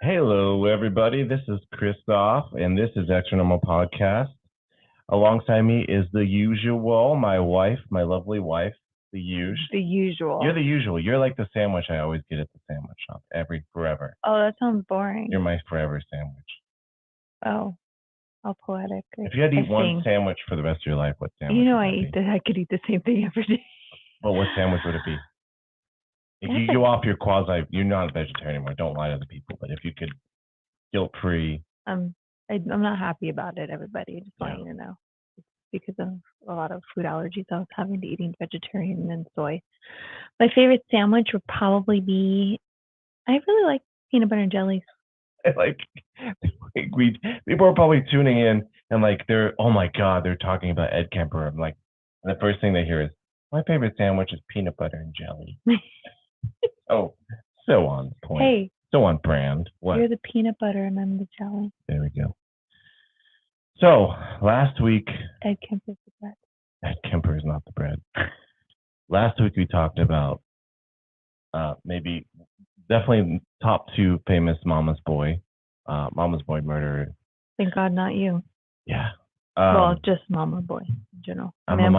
Hello, everybody. This is Christoph, and this is Extra Normal Podcast. Alongside me is the usual, my wife, my lovely wife, the usual. The usual. You're the usual. You're like the sandwich I always get at the sandwich shop forever. Oh, that sounds boring. You're my forever sandwich. Oh, how poetic. If you had to eat one sandwich for the rest of your life, what sandwich? You know, I could eat the same thing every day. Well, what sandwich would it be? If you go off your you're not a vegetarian anymore. Don't lie to the people. But if you could, guilt-free. I'm not happy about it. Everybody, just want you to know, it's because of a lot of food allergies I was having to eating vegetarian and soy. My favorite sandwich would probably be. I really like peanut butter and jelly. People are probably tuning in and oh my God, they're talking about Ed Kemper. I'm like, and the first thing they hear is, my favorite sandwich is peanut butter and jelly. Oh, so on point. Hey, so on brand. What? You're the peanut butter and I'm the jelly. There we go. So last week, Ed Kemper's the bread. Ed Kemper is not the bread. Last week we talked about maybe definitely top two famous Mama's Boy murderer. Thank God, not you. Yeah. Well, just Mama Boy in general. I'm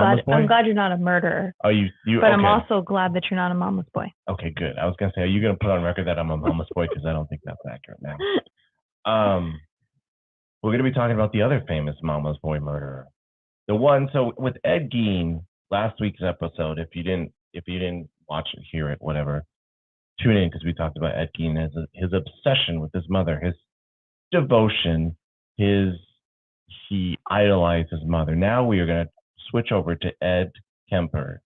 glad you're not a murderer. Oh, you. But okay. I'm also glad that you're not a Mama's Boy. Okay, good. I was gonna say, are you gonna put on record that I'm a Mama's Boy? Because I don't think that's accurate now. We're gonna be talking about the other famous Mama's Boy murderer, the one. So with Ed Gein, last week's episode. If you didn't watch it, hear it, whatever, tune in because we talked about Ed Gein as his obsession with his mother, his devotion, he idolized his mother. Now we are going to switch over to Ed Kemper,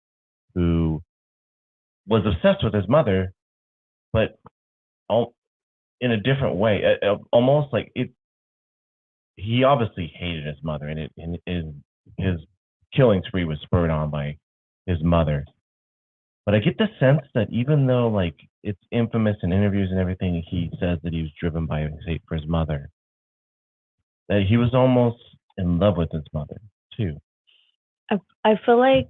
who was obsessed with his mother, but in a different way. Almost like it. He obviously hated his mother, and his killing spree was spurred on by his mother. But I get the sense that even though it's infamous in interviews and everything, he says that he was driven by his hate for his mother, that he was almost in love with his mother too. I feel like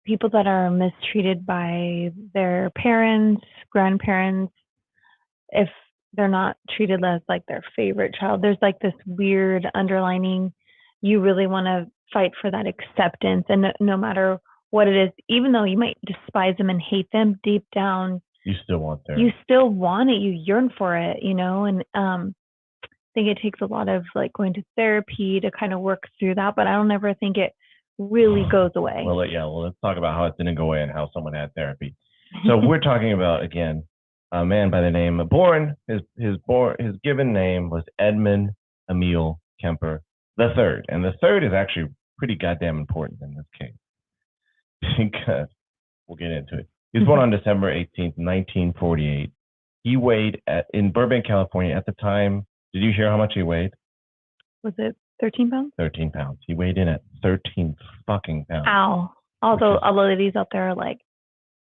people that are mistreated by their parents, grandparents, if they're not treated as their favorite child, there's this weird underlining. You really want to fight for that acceptance, and no matter what it is, even though you might despise them and hate them, deep down, you still want it. You still want it. You yearn for it, and I think it takes a lot of going to therapy to kind of work through that, but I don't ever think it really goes away. Well, let's talk about how it didn't go away and how someone had therapy. So we're talking about, again, a man by the name of his given name was Edmund Emil Kemper III. And the third is actually pretty goddamn important in this case because we'll get into it. He was born on December 18th, 1948. He weighed in Burbank, California at the time. Did you hear how much he weighed? Was it 13 pounds? 13 pounds. He weighed in at 13 fucking pounds. Ow. Although all the ladies out there are like,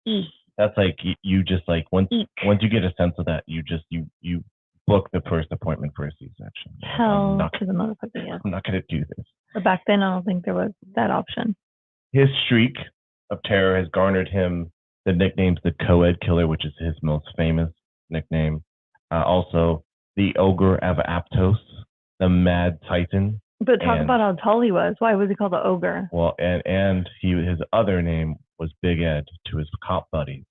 eek. That's you just once you get a sense of that, you book the first appointment for a C-section. Hell to the motherfucker, yes. I'm not going to do this. But back then, I don't think there was that option. His streak of terror has garnered him the nicknames the Co-Ed Killer, which is his most famous nickname. Also, the Ogre of Aptos, the Mad Titan. But talk about how tall he was. Why was he called the Ogre? Well, and his other name was Big Ed to his cop buddies.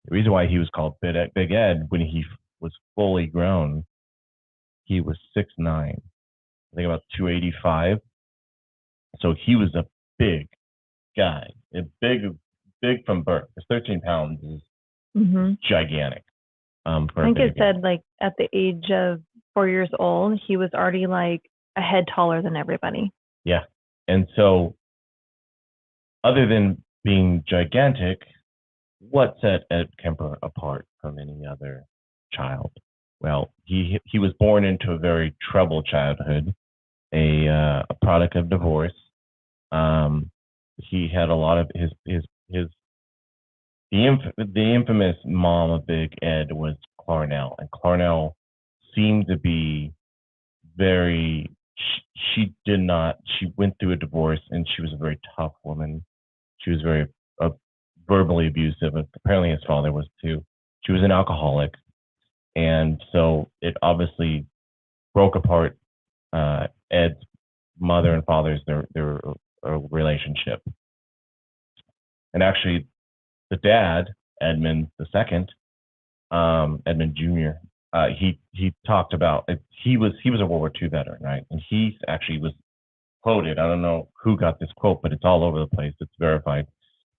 The reason why he was called Big Ed when he was fully grown, he was 6'9", I think about 285. So he was a big guy, big from birth. His 13 pounds is gigantic. I think it said at the age of 4 years old, he was already a head taller than everybody. Yeah. And so other than being gigantic, what set Ed Kemper apart from any other child? Well, he was born into a very troubled childhood, a product of divorce. He had a lot of the infamous mom of Big Ed was Clarnell, and Clarnell seemed to be very. She went through a divorce, and she was a very tough woman. She was very verbally abusive. Apparently, his father was too. She was an alcoholic, and so it obviously broke apart Ed's mother and father's their relationship. And actually, the dad, Edmund the second, Edmund Jr. He talked about he was a World War II veteran, right? And he actually was quoted. I don't know who got this quote, but it's all over the place. It's verified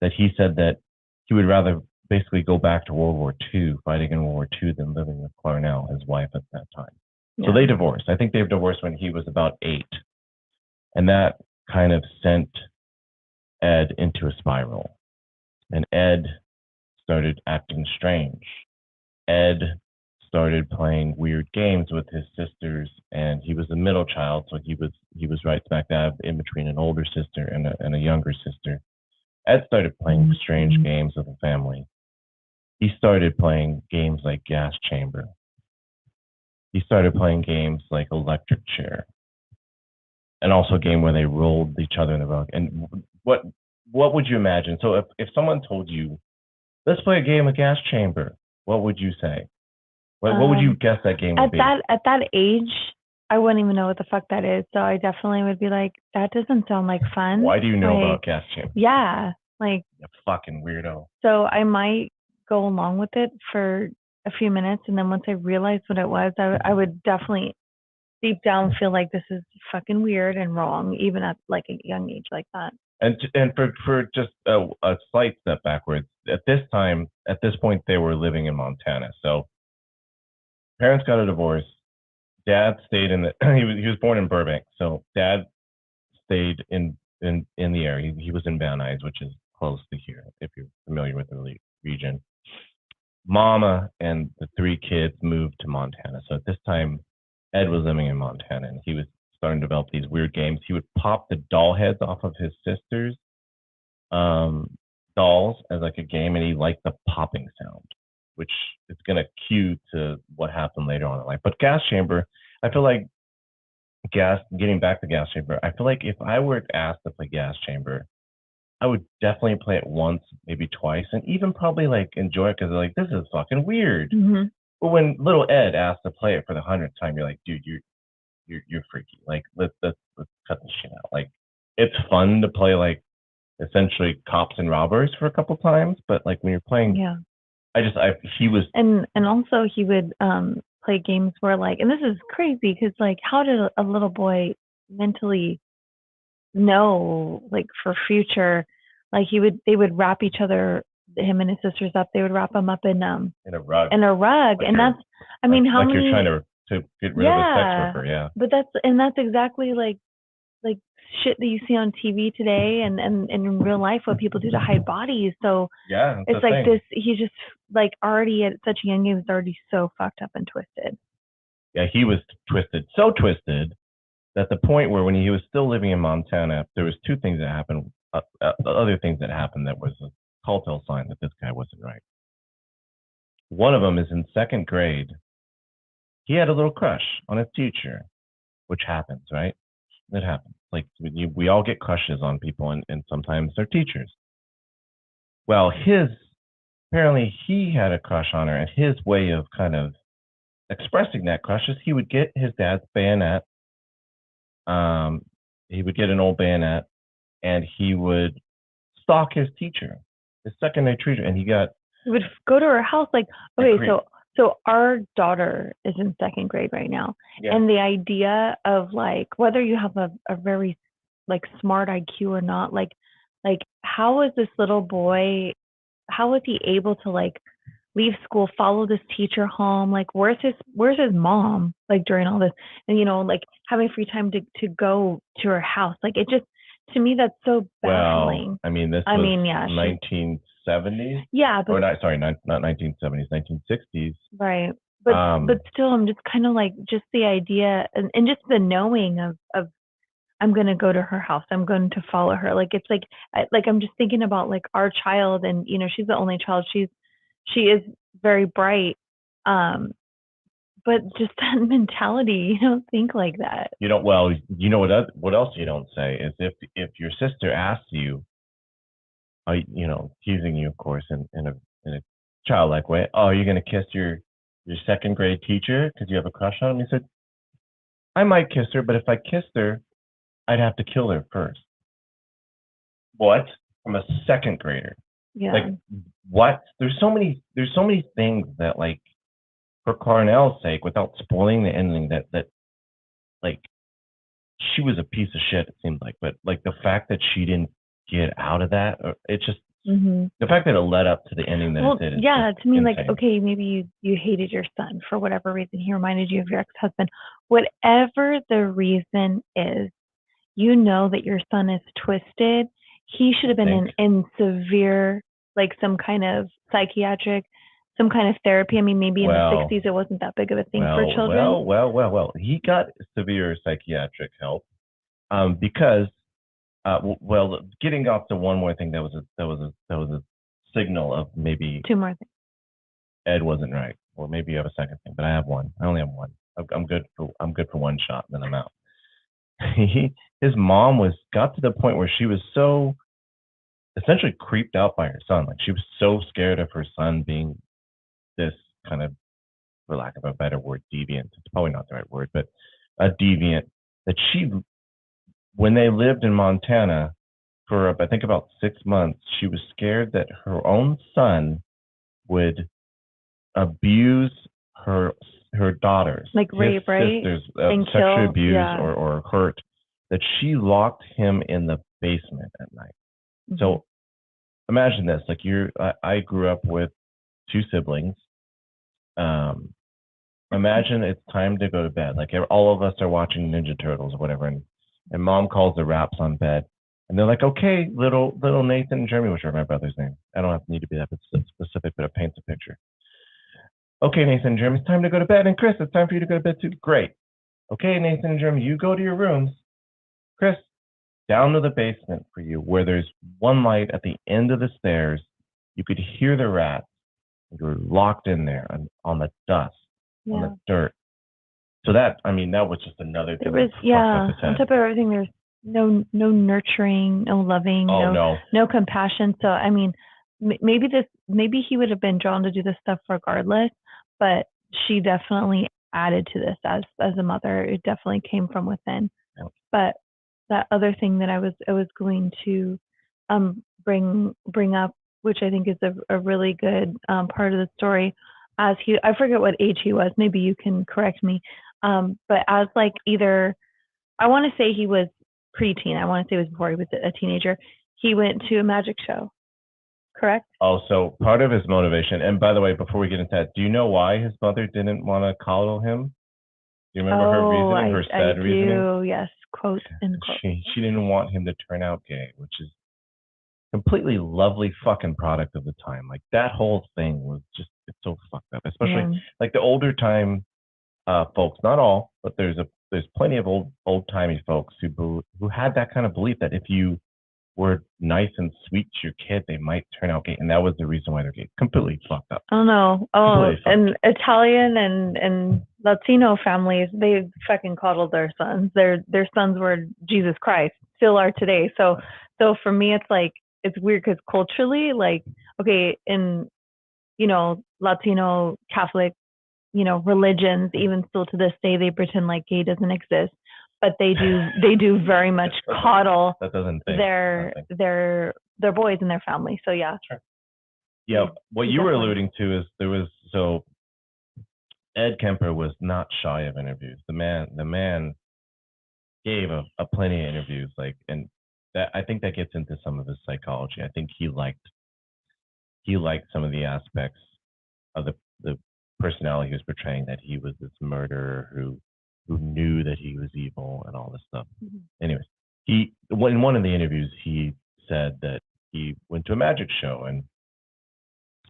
that he said that he would rather basically go back to World War II, fighting in World War II, than living with Clarnell, his wife at that time. Yeah. So they divorced. I think they've divorced when he was about 8, and that kind of sent Ed into a spiral. And Ed started acting strange. Ed started playing weird games with his sisters, and he was the middle child, so he was right smack dab in between an older sister and a younger sister. Ed started playing strange games with the family. He started playing games like Gas Chamber. He started playing games like Electric Chair, and also a game where they rolled each other in the rug. And what would you imagine? So if someone told you, let's play a game of Gas Chamber, what would you say? What would you guess that game would be? At that age, I wouldn't even know what the fuck that is. So I definitely would be like, that doesn't sound like fun. Why do you know about Gas Chamber? Yeah, like you fucking weirdo. So I might go along with it for a few minutes, and then once I realized what it was, I would definitely deep down feel like this is fucking weird and wrong, even at like a young age like that. And for just a slight step backwards, at this point, they were living in Montana. So parents got a divorce. Dad stayed in the. He was born in Burbank, so Dad stayed in the area. He was in Van Nuys, which is close to here, if you're familiar with the region. Mama and the 3 kids moved to Montana. So at this time, Ed was living in Montana, and he was starting to develop these weird games. He would pop the doll heads off of his sisters' dolls as like a game, and he liked the popping sound, which is going to cue to what happened later on in life. But Gas Chamber, I feel like getting back to Gas Chamber, I feel like if I were asked to play Gas Chamber, I would definitely play it once, maybe twice, and even probably like enjoy it because like, this is fucking weird. Mm-hmm. But when little Ed asked to play it for the 100th time, you're like, dude, you're freaky. Like, let's cut this shit out. Like, it's fun to play like essentially cops and robbers for a couple times, but like when you're playing, he was, and also he would play games where like, and this is crazy because like, how did a little boy mentally know like for future? Like they would wrap each other, him and his sisters up. They would wrap them up in a rug. Like, and that's, I mean, how like many? You're trying to get rid of a sex worker, yeah. But that's exactly like shit that you see on TV today and in real life what people do to hide bodies. So yeah, it's like this. He's just like already at such a young age, was already so fucked up and twisted. Yeah, he was so twisted that the point where when he was still living in Montana, there was 2 things that happened. Other things that happened that was a telltale sign that this guy wasn't right. One of them is in 2nd grade. He had a little crush on his teacher, which happens, right? It happens. Like we all get crushes on people, and sometimes they're teachers. Well, apparently he had a crush on her, and his way of kind of expressing that crush is he would get his dad's bayonet. He would get an old bayonet, and he would stalk his teacher, his secondary teacher, and he would go to her house. Like, okay, so our daughter is in 2nd grade right now, and the idea of like whether you have a very like smart IQ or not, like how is this little boy? How was he able to like leave school, follow this teacher home? Like, where's his mom? Like during all this, and like having free time to go to her house. Like it just, to me, that's so baffling. Well, I mean, this was 1970s. Yeah, but not 1970s, 1960s. Right. But still, I'm just kind of like just the idea and just the knowing of I'm going to go to her house. I'm going to follow her. Like, it's like I'm just thinking about like our child, and she's the only child. She is very bright. But just that mentality, you don't think like that. Well, what else you don't say is if your sister asks you, teasing you, of course, in a childlike way, oh, you're going to kiss your your second grade teacher because you have a crush on him? He said, I might kiss her, but if I kissed her, I'd have to kill her first. What? I'm a second grader. Yeah. Like, what? There's so many things that, like, for Cornell's sake, without spoiling the ending, that like, she was a piece of shit, it seemed like. But like the fact that she didn't get out of that, it just the fact that it led up to the ending that it did. Is yeah, to me, insane. like, okay, maybe you hated your son for whatever reason. He reminded you of your ex-husband. Whatever the reason is, you know that your son is twisted. He should have been in severe, like, some kind of psychiatric, some kind of therapy. I mean, maybe in the 60s it wasn't that big of a thing for children. Well. He got severe psychiatric help because, getting off to one more thing, that was a signal of maybe two more things. Ed wasn't right, or maybe you have a second thing, but I have one. I only have one. I'm good for one shot, and then I'm out. His mom got to the point where she was so essentially creeped out by her son. Like, she was so scared of her son being this kind of, for lack of a better word, deviant. It's probably not the right word, but a deviant, that when they lived in Montana for I think about 6 months, she was scared that her own son would abuse her daughters, like rape, right? Sisters, sexually abuse or hurt. That she locked him in the basement at night. So imagine this: like, I grew up with 2 siblings. Imagine it's time to go to bed. Like, all of us are watching Ninja Turtles or whatever, and mom calls the Raps on bed, and they're like, "Okay, little Nathan and Jeremy," which are my brother's name. I don't need to be that specific, but it paints a picture. Okay, Nathan and Jeremy, it's time to go to bed, and Chris, it's time for you to go to bed too. Great. Okay, Nathan and Jeremy, you go to your rooms. Chris, down to the basement for you, where there's one light at the end of the stairs. You could hear the rats. You're locked in there on the dust, on the dirt. So that was just another thing. There was, on top of everything, there's no nurturing, no loving, no compassion. So, I mean, maybe he would have been drawn to do this stuff regardless, but she definitely added to this as a mother. It definitely came from within. Yeah. But that other thing that I was going to bring up, which I think is a really good part of the story, I forget what age he was, maybe you can correct me, but as, like, either, I want to say he was preteen, I want to say it was before he was a teenager, he went to a magic show, correct? Oh, so part of his motivation, and by the way, before we get into that, do you know why his mother didn't want to coddle him? Do you remember her reasoning, her sad reasoning? I do, yes, quote, end quote. She didn't want him to turn out gay, which is completely lovely fucking product of the time. Like, that whole thing was just, it's so fucked up. Especially like the older time folks, not all, but there's plenty of old timey folks who had that kind of belief that if you were nice and sweet to your kid, they might turn out gay, and that was the reason why they're gay. Completely fucked up. Oh no! Oh, and Italian and Latino families, they fucking coddled their sons. Their sons were Jesus Christ, still are today. So for me, it's like, it's weird because culturally, like, okay, in Latino Catholic, religions, even still to this day, they pretend like gay doesn't exist, but they do very much coddle their boys and their family. So yeah. Sure. Yeah, what you were alluding to is Ed Kemper was not shy of interviews. The man gave a plenty of interviews, like, and that, I think that gets into some of his psychology. I think he liked some of the aspects of the personality he was portraying, that he was this murderer who knew that he was evil and all this stuff. Anyways, in one of the interviews, he said that he went to a magic show, and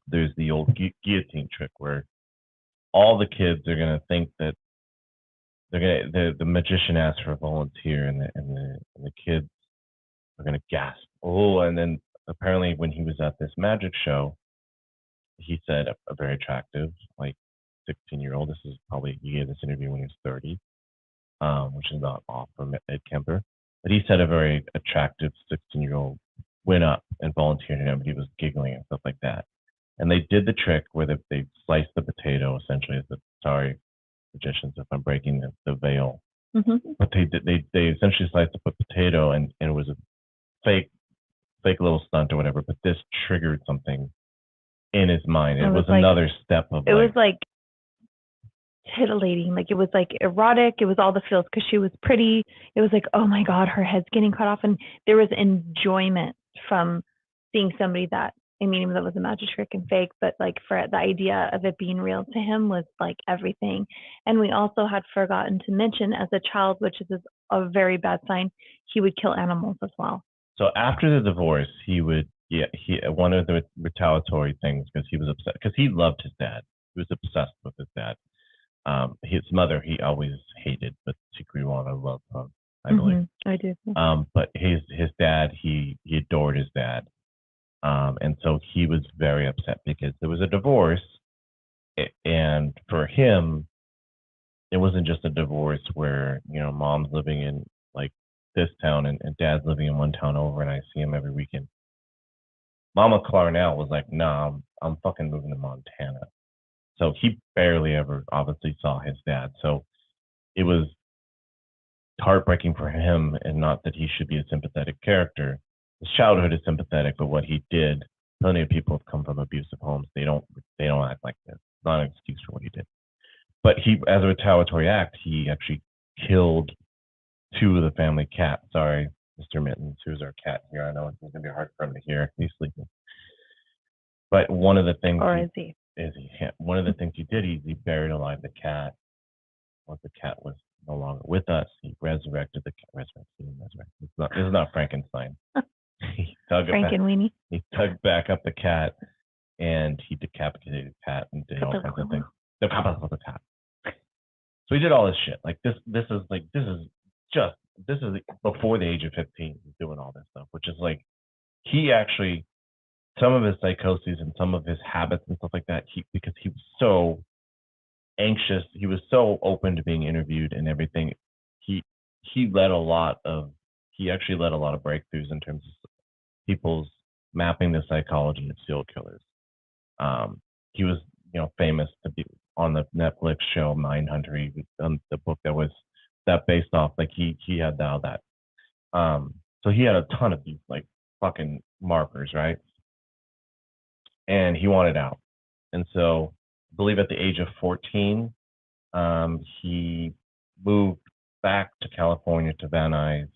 there's the old guillotine trick where all the kids are gonna think that the magician asks for a volunteer, and the kids are gonna gasp, oh, and then apparently when he was at this magic show, he said a very attractive, like, 16-year-old. This is probably, he gave this interview when he was 30, which is not off from Ed Kemper. But he said a very attractive 16-year-old went up and volunteered him, but he was giggling and stuff like that. And they did the trick where they sliced the potato essentially. Sorry, magicians, if I'm breaking the veil. Mm-hmm. But they essentially sliced the potato, and it was a fake little stunt or whatever. But this triggered something in his mind. It was like, another step of it was like titillating. Like, it was like erotic. It was all the feels because she was pretty. It was like, oh my God, her head's getting cut off. And there was enjoyment from seeing somebody that, I mean, even though it was a magic trick and fake, but like for the idea of it being real to him was like everything. And we also had forgotten to mention, as a child, which is a very bad sign, he would kill animals as well. So after the divorce, he one of the retaliatory things, because he was upset, because he loved his dad. He was obsessed with his dad. His mother he always hated, but she grew on a love of, I believe. I do. But his dad, he adored his dad. And so he was very upset because there was a divorce, and for him, it wasn't just a divorce where mom's living in like this town and dad's living in one town over, and I see him every weekend. Mama Clarnell was like, "Nah, I'm fucking moving to Montana." So he barely ever obviously saw his dad. So it was heartbreaking for him, and not that he should be a sympathetic character. His childhood is sympathetic, but what he did, plenty of people have come from abusive homes. They don't act like this. It's not an excuse for what he did. But he, as a retaliatory act, he actually killed two of the family cats. Sorry, Mr. Mittens, who's our cat here. I know it's going to be hard for him to hear. He's sleeping. But one of the things, one of the things he did, he buried alive the cat. Once the cat was no longer with us, he resurrected the cat. This is not Frankenstein. He dug He dug back up the cat, and he decapitated the cat and did all kinds of things. The cat. So he did all this shit. Like this is before the age of 15. He's doing all this stuff, which is like he actually, some of his psychoses and some of his habits and stuff like that. Because he was so anxious, he was so open to being interviewed and everything. He actually led a lot of breakthroughs in terms of people's mapping the psychology of serial killers. He was famous to be on the Netflix show Mindhunter. He was the book that based off, like he had all that. So he had a ton of these like fucking markers, right? And he wanted out. And so I believe at the age of 14, he moved back to California, to Van Nuys,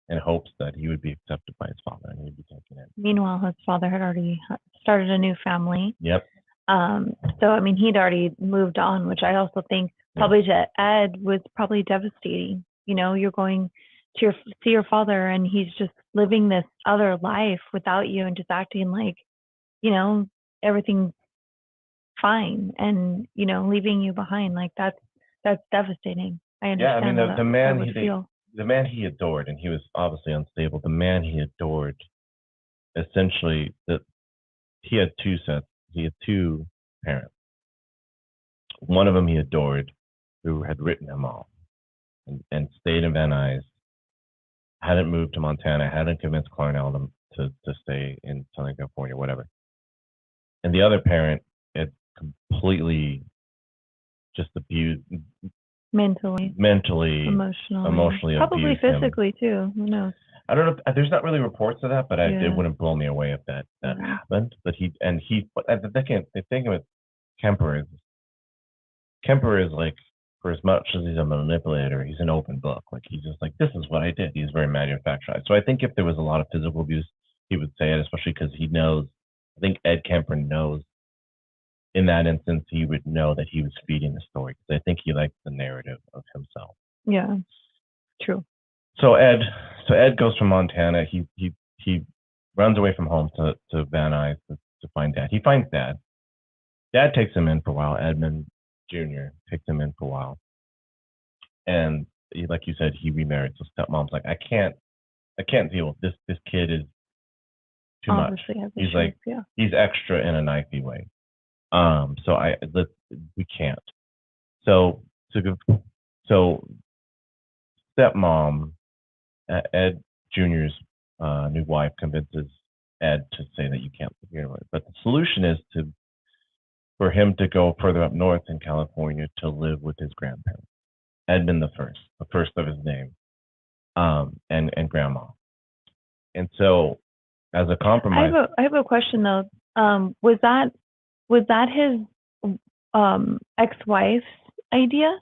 in hopes that he would be accepted by his father and he'd be taken in. Meanwhile, his father had already started a new family. Yep. So, I mean, he'd already moved on, which I also think probably to Ed was probably devastating. You're going to see your father, and he's just living this other life without you and just acting like, everything's fine, and, leaving you behind. Like, that's devastating. I understand. Yeah, I mean, the man he adored, and he was obviously unstable. The man he adored, essentially, he had two parents. One of them he adored, who had written him off and stayed in Van Nuys, hadn't moved to Montana, hadn't convinced Clarnell to stay in Southern California, whatever. And the other parent had completely just abused, mentally, emotionally, probably physically too. Who knows? I don't know. There's not really reports of that, but it wouldn't blow me away if that happened. But the thing with Kemper is like, for as much as he's a manipulator, he's an open book. Like, he's just like, this is what I did. He's very manufactured. So I think if there was a lot of physical abuse, he would say it, especially because he knows. I think Ed Kemper knows. In that instance, he would know that he was feeding the story, because I think he likes the narrative of himself. Yeah, true. So Ed goes from Montana. He runs away from home to Van Nuys to find Dad. He finds Dad. Dad takes him in for a while. Edmund Jr. takes him in for a while, and like you said, he remarried. So stepmom's like, I can't deal with this. This kid is too much. He's like, he's extra in a knifey way. So we can't. So stepmom, Ed Jr.'s new wife, convinces Ed to say that you can't live here. But the solution is to for him to go further up north in California to live with his grandparents, Edmund the first of his name, and grandma. And so, as a compromise, I have a question though. Was that his ex-wife's idea?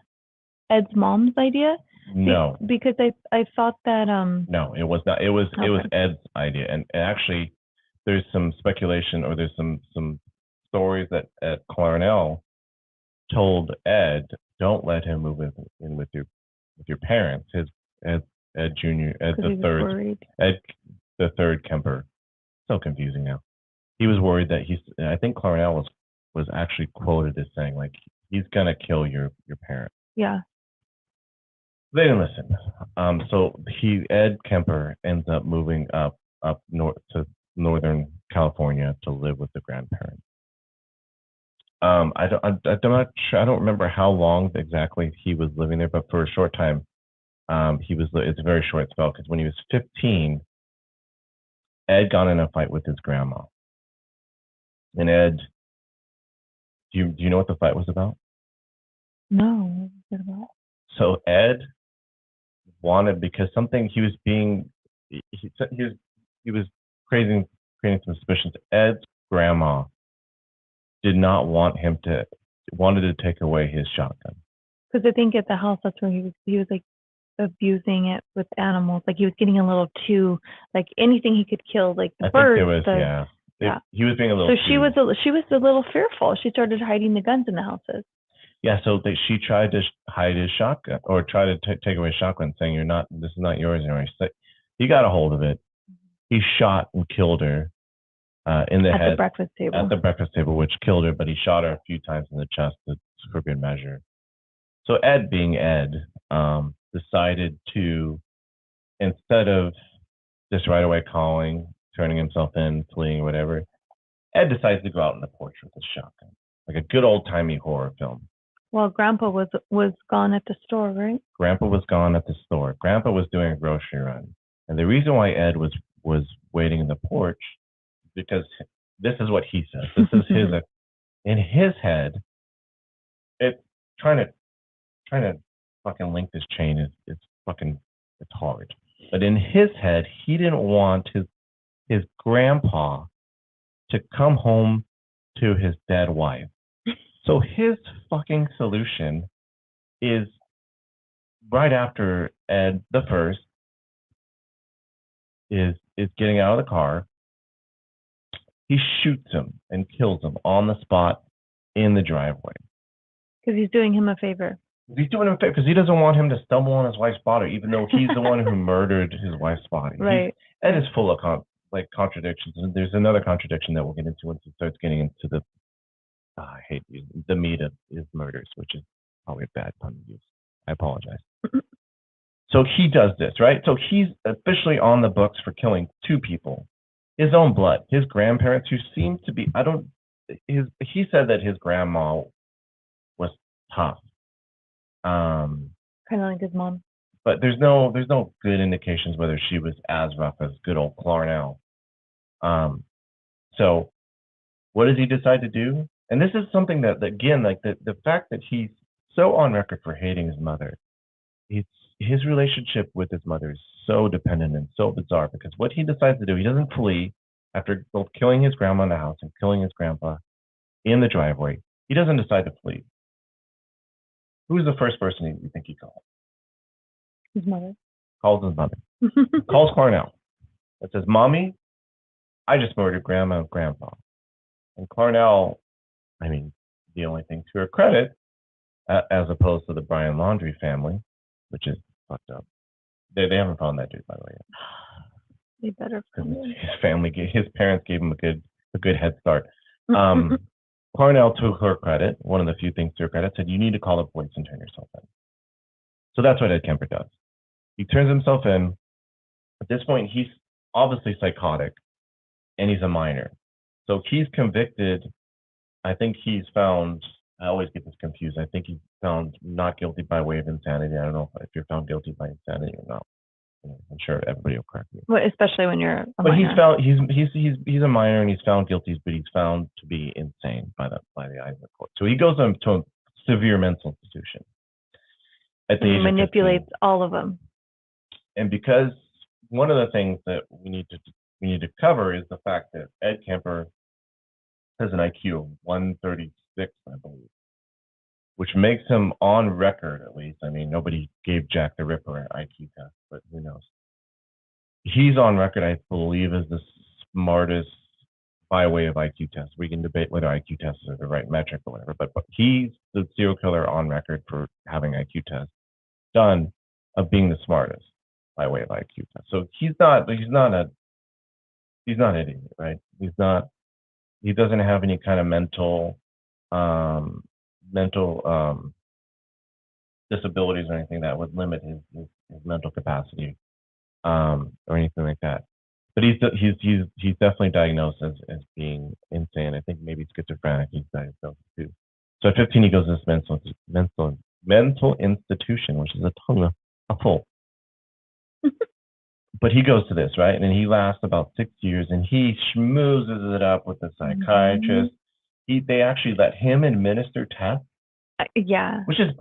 Ed's mom's idea? no, Because I thought that no, it was not. It was Ed's idea, and actually, there's some speculation, or there's some stories that Clarnell told Ed, don't let him move in with your parents. His Ed Jr. Ed the third Kemper. So confusing now. He was worried that I think Clarnell was actually quoted as saying, like, he's gonna kill your parents. Yeah. They didn't listen. So Ed Kemper ends up moving up north to Northern California to live with the grandparents. I'm not sure. I don't remember how long exactly he was living there, but for a short time, it's a very short spell, because when he was 15, Ed got in a fight with his grandma. And Ed, do you know what the fight was about? No, what was it about? So Ed wanted, because something he was creating some suspicions. Ed's grandma did not wanted to take away his shotgun. Because I think at the house, that's where he was like abusing it with animals. Like he was getting a little too, like anything he could kill, like the birds. He was being a little. So she was a little fearful. She started hiding the guns in the houses. Yeah, so she tried to hide his shotgun, or try to take away his shotgun, saying, this is not yours anymore. He got a hold of it. He shot and killed her in the head at the breakfast table. At the breakfast table, which killed her, but he shot her a few times in the chest for good measure. So Ed, being Ed, decided to, instead of just right away calling, turning himself in, fleeing, or whatever, Ed decides to go out on the porch with his shotgun, like a good old-timey horror film. Well, Grandpa was gone at the store, right? Grandpa was gone at the store. Grandpa was doing a grocery run. And the reason why Ed was waiting in the porch, because this is what he says. This is his, in his head, it's trying to fucking link this chain it's hard. But in his head, he didn't want his grandpa to come home to his dead wife. So his fucking solution is, right after Ed the first is getting out of the car, he shoots him and kills him on the spot in the driveway. Because he's doing him a favor. He's doing him a favor because he doesn't want him to stumble on his wife's body, even though he's the one who murdered his wife's body. Right. Ed is full of contradictions, and there's another contradiction that we'll get into once he starts getting into the I hate the meat of his murders, which is probably a bad pun to use. I apologize. So he does this, right? So he's officially on the books for killing two people, his own blood, his grandparents, who seem to be, he said that his grandma was tough. Kind of like his mom. But there's no good indications whether she was as rough as good old Clarnell. So what does he decide to do? And this is something that again, like the fact that he's so on record for hating his mother, his relationship with his mother is so dependent and so bizarre, because what he decides to do, he doesn't flee after both killing his grandma in the house and killing his grandpa in the driveway. He doesn't decide to flee. Who's the first person you think he called? His mother. Calls his mother. Calls Clarnell. It says, "Mommy, I just murdered Grandma and Grandpa." And Clarnell, I mean, the only thing to her credit, as opposed to the Brian Laundrie family, which is fucked up. They haven't found that dude, by the way, yet. They better. His parents gave him a good head start. Clarnell, to her credit, one of the few things to her credit, said, "You need to call the police and turn yourself in." So that's what Ed Kemper does. He turns himself in. At this point, he's obviously psychotic, and he's a minor. So he's convicted. I think he's found, I always get this confused. I think he's found not guilty by way of insanity. I don't know if you're found guilty by insanity or not. I'm sure everybody will correct me. Especially when you're a But minor. he's found he's a minor and he's found guilty, but he's found to be insane by the eyes of the court. So he goes to a severe mental institution at the age of 15. Manipulates all of them. And because one of the things that we need to cover is the fact that Ed Kemper has an IQ of 136, I believe, which makes him on record, at least. I mean, nobody gave Jack the Ripper an IQ test, but who knows? He's on record, I believe, as the smartest by way of IQ test. We can debate whether IQ tests are the right metric or whatever, but he's the serial killer on record for having IQ tests done of being the smartest by way of IQ test. So he's not an idiot, right? He doesn't have any kind of mental disabilities or anything that would limit his mental capacity or anything like that. But he's definitely diagnosed as being insane. I think maybe schizophrenic. He's diagnosed too. So at 15, he goes to this mental institution, which is a full. But he goes to this, right? And then he lasts about 6 years, and he schmoozes it up with the psychiatrist. They actually let him administer tests. Yeah. Which is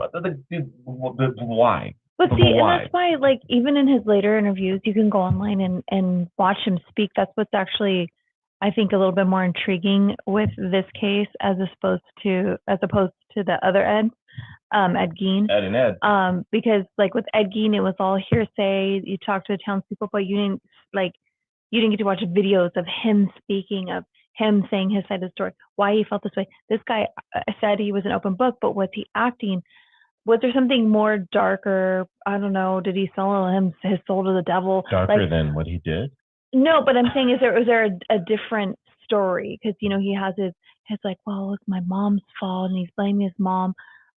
why? But see, and that's why, like, even in his later interviews, you can go online and watch him speak. That's what's actually, I think, a little bit more intriguing with this case as opposed to the other Ed. Ed Gein. Ed and Ed. Because like with Ed Gein, it was all hearsay. You talked to the townspeople, but you didn't get to watch videos of him speaking, of him saying his side of the story, why he felt this way. This guy said he was an open book, but was he acting? Was there something more darker? I don't know. Did he sell his soul to the devil? Darker than what he did? No, but I'm saying, was there a different story? Because he has his like, well, it's my mom's fault, and he's blaming his mom.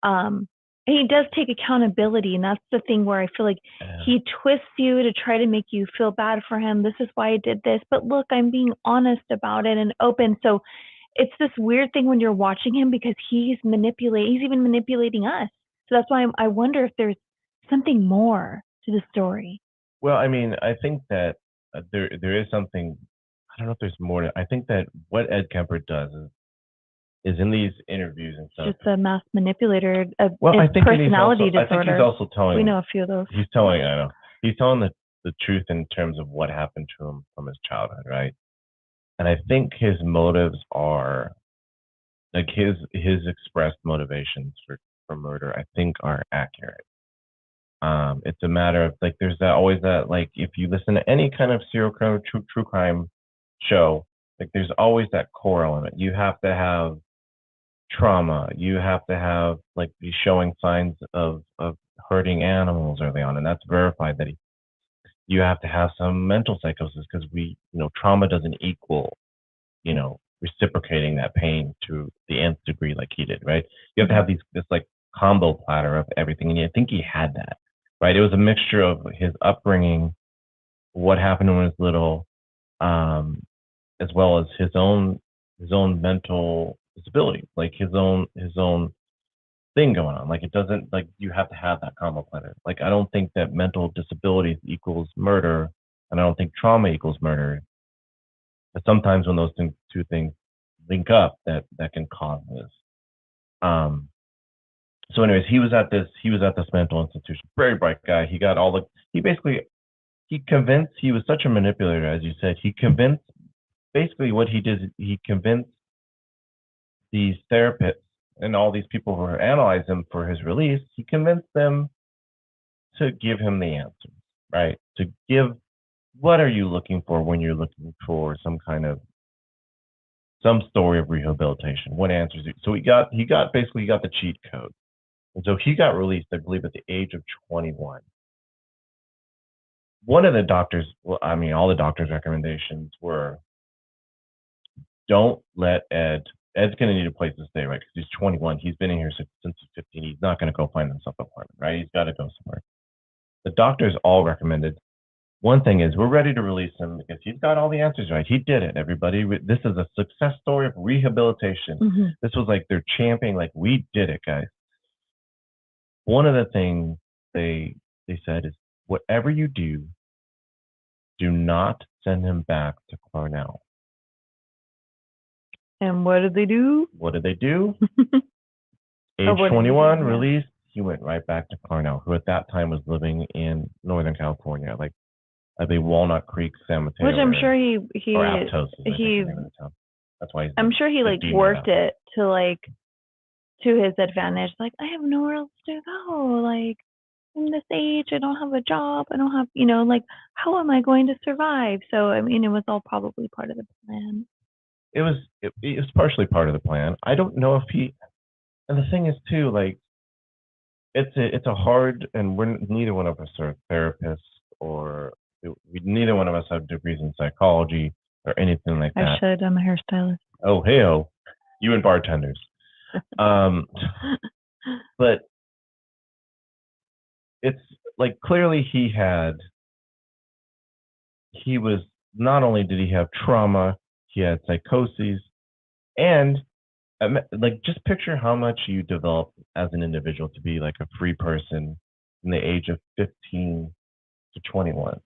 And he does take accountability, and that's the thing where I feel like he twists you to try to make you feel bad for him. This is why I did this, but look, I'm being honest about it and open. So it's this weird thing when you're watching him, because he's even manipulating us. So that's why I wonder if there's something more to the story. Well, I mean, I think that there is something. I don't know if there's more. I think that what Ed Kemper does is in these interviews and stuff. Just a mass manipulator. I think personality disorder. I think he's also telling. We know a few of those. He's telling. I know. He's telling the truth in terms of what happened to him from his childhood, right? And I think his motives are, like, his expressed motivations for murder, I think, are accurate. It's a matter of, like, there's always that, like, if you listen to any kind of serial crime, true crime show, like, there's always that core element. You have to have trauma. You have to have, like, be showing signs of hurting animals early on, and that's verified that you have to have some mental psychosis, because trauma doesn't equal, reciprocating that pain to the nth degree like he did, right? You have to have this like combo platter of everything, and I think he had that, right? It was a mixture of his upbringing, what happened when he was little, as well as his own mental disability, like his own thing going on. Like, it doesn't, like, you have to have that combo platter. Like, I don't think that mental disability equals murder, and I don't think trauma equals murder. But sometimes when those two things link up, that can cause this. So anyways, he was at this mental institution. Very bright guy. He got he convinced, he was such a manipulator, as you said. He convinced, basically what he did, he convinced these therapists and all these people who were analyzing him for his release, he convinced them to give him the answers, right? To give, what are you looking for when you're looking for some story of rehabilitation? What answers? So he got the cheat code. And so he got released, I believe, at the age of 21. One of the doctors, all the doctors' recommendations were, don't let Ed's going to need a place to stay, right? Because he's 21. He's been in here since he's 15. He's not going to go find himself an apartment, right? He's got to go somewhere. The doctors all recommended, one thing is, we're ready to release him because he's got all the answers right. He did it, everybody. This is a success story of rehabilitation. Mm-hmm. This was like they're championing, like, we did it, guys. One of the things they said is, whatever you do, do not send him back to Clarnell. And what did they do? What did they do? Or Age what did he do? 21, Yeah. released, he went right back to Clarnell, who at that time was living in Northern California, like at the Walnut Creek Cemetery. Which I'm sure he or Aptos is, I think, the name of the town. That's why he's I'm sure he the like demon worked now. it to like to his advantage. Like, I have nowhere else to go. Like, in this age, I don't have a job. I don't have, like, how am I going to survive? So, I mean, it was all probably part of the plan. It was partially part of the plan. I don't know if he, and the thing is too, like, it's a hard, and we're neither one of us are therapists, or neither one of us have degrees in psychology or anything like that. I should. I'm a hairstylist. Oh, hey-o. You and bartenders. But it's like clearly he was, not only did he have trauma, he had psychoses, and like just picture how much you develop as an individual to be like a free person in the age of 15 to 21,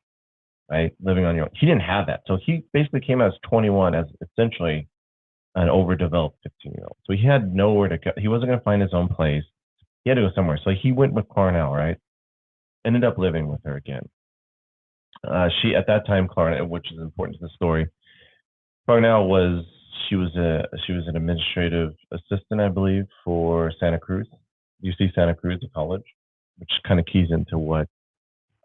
right? Living on your own. He didn't have that. So he basically came out as 21 as essentially an overdeveloped 15-year-old. So he had nowhere to go. He wasn't going to find his own place. He had to go somewhere. So he went with Clarnell, right? Ended up living with her again. She, at that time, Clarnell, which is important to the story, Clarnell was an administrative assistant, I believe, for Santa Cruz. UC Santa Cruz, the college, which kind of keys into what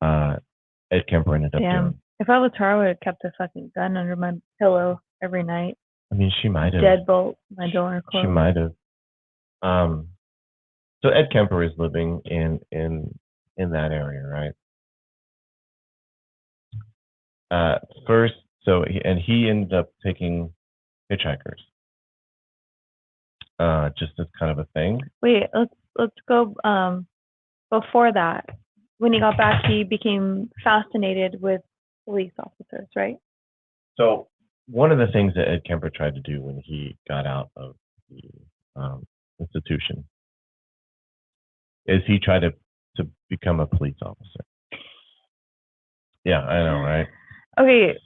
Ed Kemper ended up doing. If I was her, I would have kept a fucking gun under my pillow every night. I mean, she might have. Deadbolt my door closed. She might have. So Ed Kemper is living in that area, right? First, he ended up taking hitchhikers, just as kind of a thing. Wait, let's go. Before that, when he got back, he became fascinated with police officers, right? So one of the things that Ed Kemper tried to do when he got out of the institution is he tried to become a police officer. Yeah, I know, right? Okay,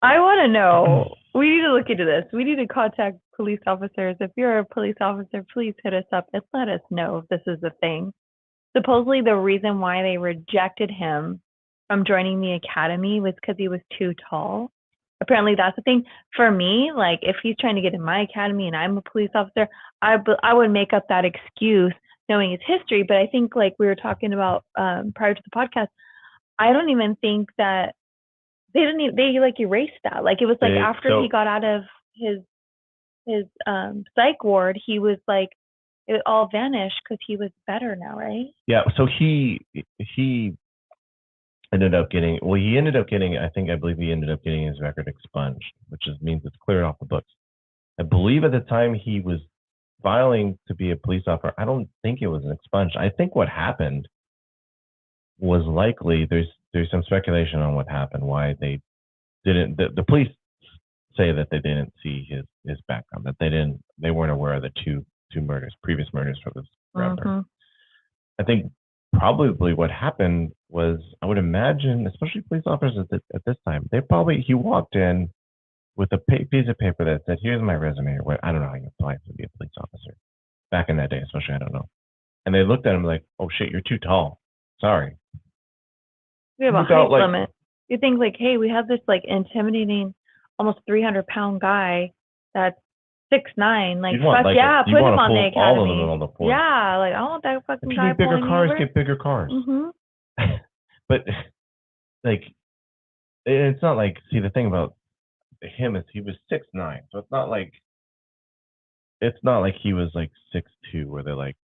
I want to know. We need to look into this. We need to contact police officers. If you're a police officer, please hit us up and let us know if this is a thing. Supposedly, the reason why they rejected him from joining the academy was because he was too tall. Apparently, that's the thing. For me, like, if he's trying to get in my academy and I'm a police officer, I would make up that excuse knowing his history. But I think, like we were talking about prior to the podcast, I don't even think that they like erased that. Like, it was like after he got out of his psych ward, he was like, it all vanished because he was better now, right? Yeah. So he ended up getting, I believe he ended up getting his record expunged, which means it's cleared off the books. I believe at the time he was filing to be a police officer, I don't think it was an expunged. I think what happened was likely, there's some speculation on what happened, why they didn't, the police say that they didn't see his background, that they weren't aware of the two previous murders for this rapper. I think probably what happened was, I would imagine, especially police officers at this time, he walked in with a piece of paper that said, "Here's my resume," or I don't know how you apply to be a police officer back in that day, especially, I don't know. And they looked at him like, "Oh shit, you're too tall. Sorry." We have a height limit. You think like, hey, we have this like intimidating, almost 300-pound guy that's 6'9". Like, fuck yeah, put him on the academy. All of them on the floor. Yeah, like, I don't want that fucking guy. If you need bigger cars, get bigger cars. But like, it's not like, see, the thing about him is he was 6'9", so it's not like he was like 6'2", where they're like,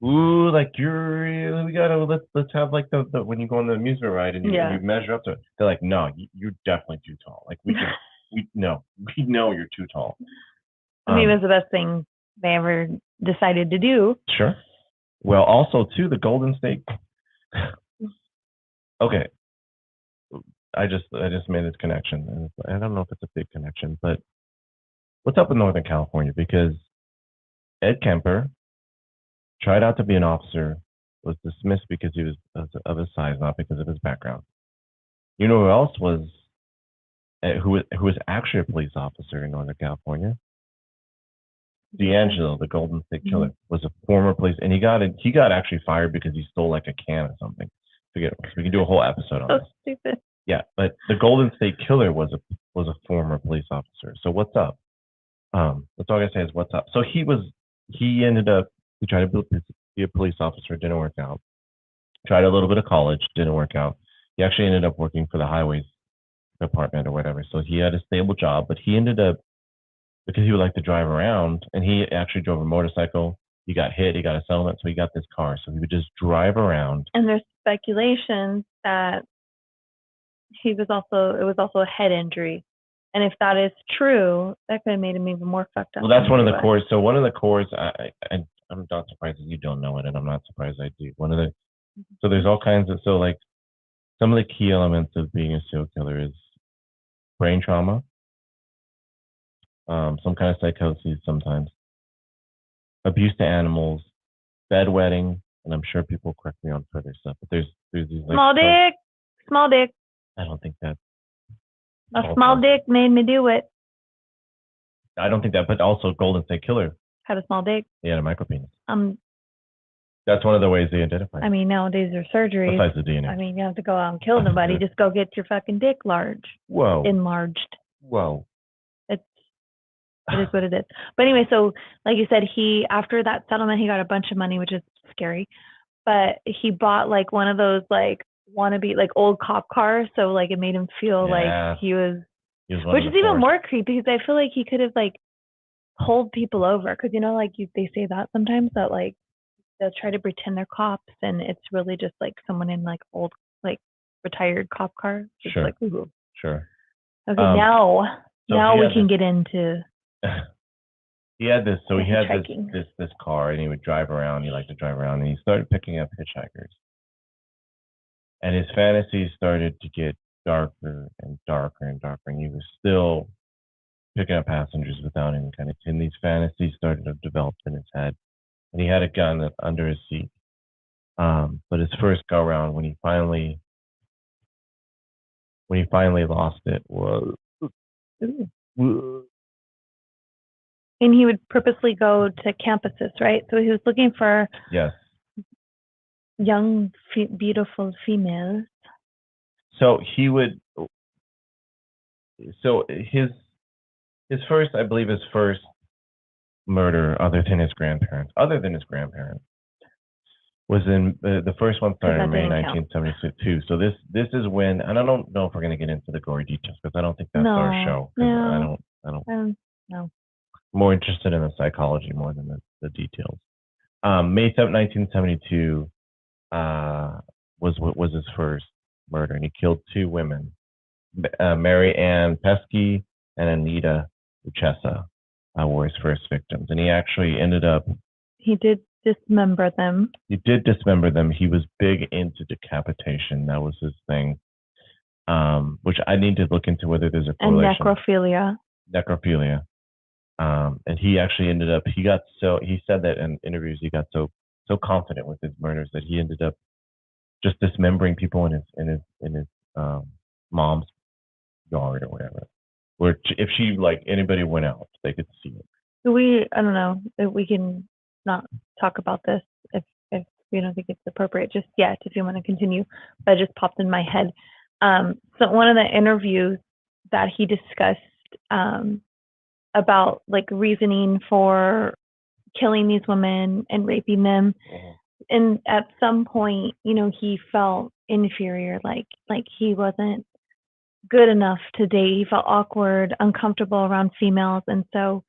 ooh, like let's have like the when you go on the amusement ride and you measure up to it. They're like, no, you're definitely too tall. Like, we know you're too tall. I mean, it was the best thing they ever decided to do. Sure. Well, also too, the Golden State. Okay, I just made this connection, and I don't know if it's a big connection, but what's up in Northern California? Because Ed Kemper tried out to be an officer, was dismissed because he was of his size, not because of his background. You know who else was who was actually a police officer in Northern California. D'Angelo, the Golden State Killer, was a former police, and he got actually fired because he stole like a can or something. Forget it. We can do a whole episode on this. Stupid. Yeah, but the Golden State Killer was a former police officer. So what's up? That's all I gotta say is what's up. So he tried to be a police officer, didn't work out. Tried a little bit of college, didn't work out. He actually ended up working for the highways department or whatever. So he had a stable job, but he ended up, because he would like to drive around, and he actually drove a motorcycle. He got hit, he got a settlement, so he got this car. So he would just drive around. And there's speculation that it was also a head injury. And if that is true, that could have made him even more fucked up. Well, that's one of the cores. So one of the cores, I'm not surprised that you don't know it, and I'm not surprised I do. So there's all kinds of, so like some of the key elements of being a serial killer is brain trauma, some kind of psychosis sometimes, abuse to animals, bedwetting, and I'm sure people correct me on further stuff, but there's these like small dick. I don't think that. A small dick made me do it. I don't think that, but also Golden State Killer had a small dick. He had a micropenis. That's one of the ways they identify. I mean, nowadays there's surgery. Besides the DNA. I mean, you don't have to go out and kill nobody. Just go get your fucking dick enlarged. Whoa. It is what it is. But anyway, so like you said, after that settlement, he got a bunch of money, which is scary. But he bought like one of those like wannabe like old cop cars, so like it made him feel like he was which is even more creepy because I feel like he could have like pulled people over, because like they say that sometimes that like they'll try to pretend they're cops and it's really just like someone in like old like retired cop car. Just sure. Like, ooh. Sure. Okay, now we can get into. He had this car, and he would drive around. He liked to drive around, and he started picking up hitchhikers. And his fantasies started to get darker and darker and darker, and he was still picking up passengers without any kind of. And these fantasies started to develop in his head, and he had a gun under his seat. But his first go around, when he finally lost it, was. And he would purposely go to campuses, right? So he was looking for young, beautiful females. So he would. So his first, I believe, his first murder, other than his grandparents, was in the first one started in May 1972. So this is when, and I don't know if we're going to get into the gory details because I don't think that's our show. No, I don't. No. More interested in the psychology more than the details. May 7, 1972 was his first murder, and he killed two women, Mary Ann Pesky and Anita Uchesa were his first victims. And he actually ended up... He did dismember them. He did dismember them. He was big into decapitation. That was his thing, which I need to look into whether there's a correlation. And necrophilia. And he actually ended up, he said that in interviews, he got so confident with his murders that he ended up just dismembering people in his mom's yard or whatever. Where if she, like, anybody went out, they could see it. I don't know if we can not talk about this if we don't think it's appropriate just yet, if you want to continue, but it just popped in my head. So one of the interviews that he discussed, about like reasoning for killing these women and raping them. And at some point, he felt inferior, like he wasn't good enough to date. He felt awkward, uncomfortable around females. And so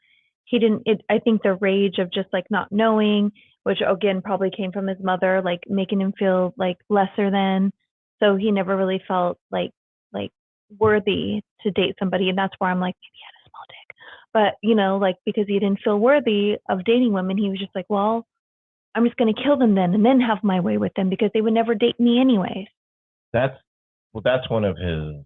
I think the rage of just like not knowing, which again probably came from his mother, like making him feel like lesser than. So he never really felt like worthy to date somebody. And that's where I'm like, maybe he had a small dick. But, like, because he didn't feel worthy of dating women, he was just like, well, I'm just going to kill them then and then have my way with them because they would never date me anyways. That's one of his...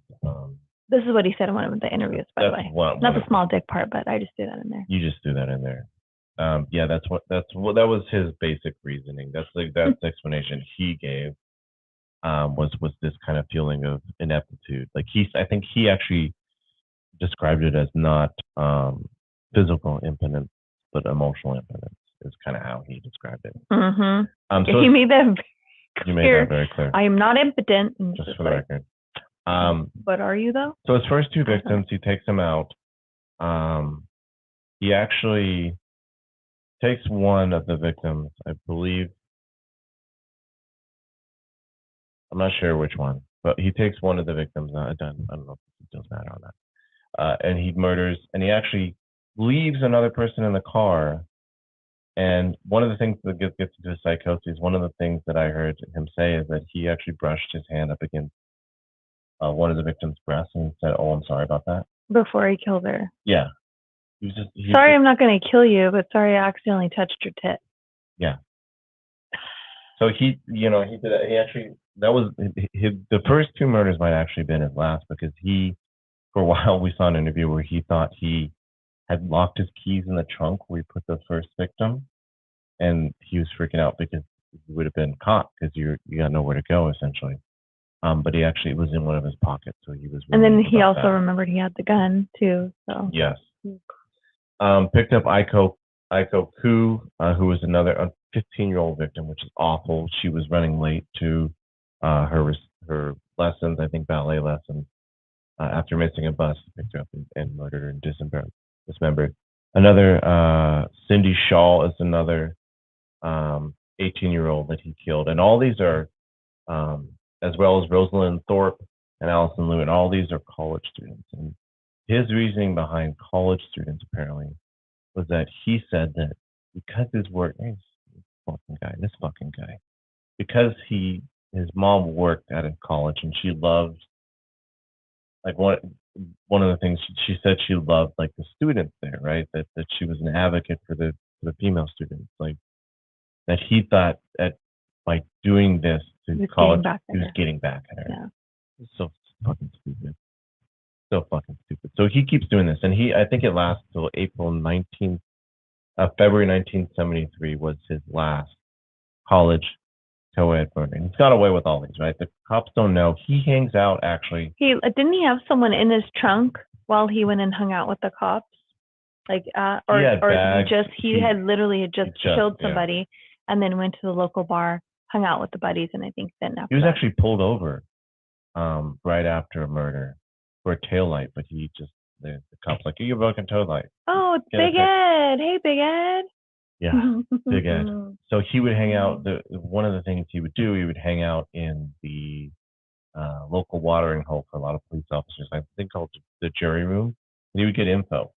This is what he said in one of the interviews, by the way. Not the small dick part, but I just threw that in there. You just threw that in there. Yeah, that was his basic reasoning. That's the explanation he gave. Was this kind of feeling of ineptitude. Like I think he actually described it as not physical impotence, but emotional impotence. Is kind of how he described it. Mm-hmm. So he made that very clear. You made that very clear. I am not impotent. Just for the record. But are you though? So his first two victims, he takes them out. He actually takes one of the victims, I believe. I'm not sure which one, but he takes one of the victims. I don't know if it does matter on that. And he murders, and he actually leaves another person in the car. And one of the things that gets into his psychosis, one of the things that I heard him say is that he actually brushed his hand up against one of the victim's breasts and said, "Oh, I'm sorry about that." Before he killed her. Yeah. Sorry, I'm not going to kill you, but sorry, I accidentally touched your tit. Yeah. So he did that. He actually, that was the first two murders might actually been his last, because for a while we saw an interview where he thought he had locked his keys in the trunk where he put the first victim, and he was freaking out because he would have been caught because you got nowhere to go essentially. But he actually was in one of his pockets, so he was. And then he also remembered he had the gun too. So yes. Picked up Aiko Ku, who was another 15-year-old victim, which is awful. She was running late to her lessons, I think ballet lessons. After missing a bus, picked her up and murdered her and dismembered. Another Cindy Shaw is another 18-year-old that he killed, and all these are, as well as Rosalind Thorpe and Allison Lewin. All these are college students, and his reasoning behind college students apparently was that he said that because his work, this fucking guy, because his mom worked at a college and she loved, like, one of the things she said, she loved like the students there, right? That she was an advocate for the female students, like that he thought that by doing this to college, he was getting back at her. Yeah. It's so fucking stupid. So fucking stupid. So he keeps doing this, and I think it lasts till February 1973 was his last college co-ed murder. And he's got away with all these, right? The cops don't know. He hangs out, actually. Didn't he have someone in his trunk while he went and hung out with the cops? Like, he had literally just killed somebody, and then went to the local bar, hung out with the buddies, and I think then after he was actually pulled over right after a murder for a taillight, but the cop's like, "You're broken tail light." Oh, it's Big Ed. Hey, Big Ed. Yeah, Big Ed. So he would hang out. One of the things he would do, he would hang out in the local watering hole for a lot of police officers. I think called the jury room. And he would get info.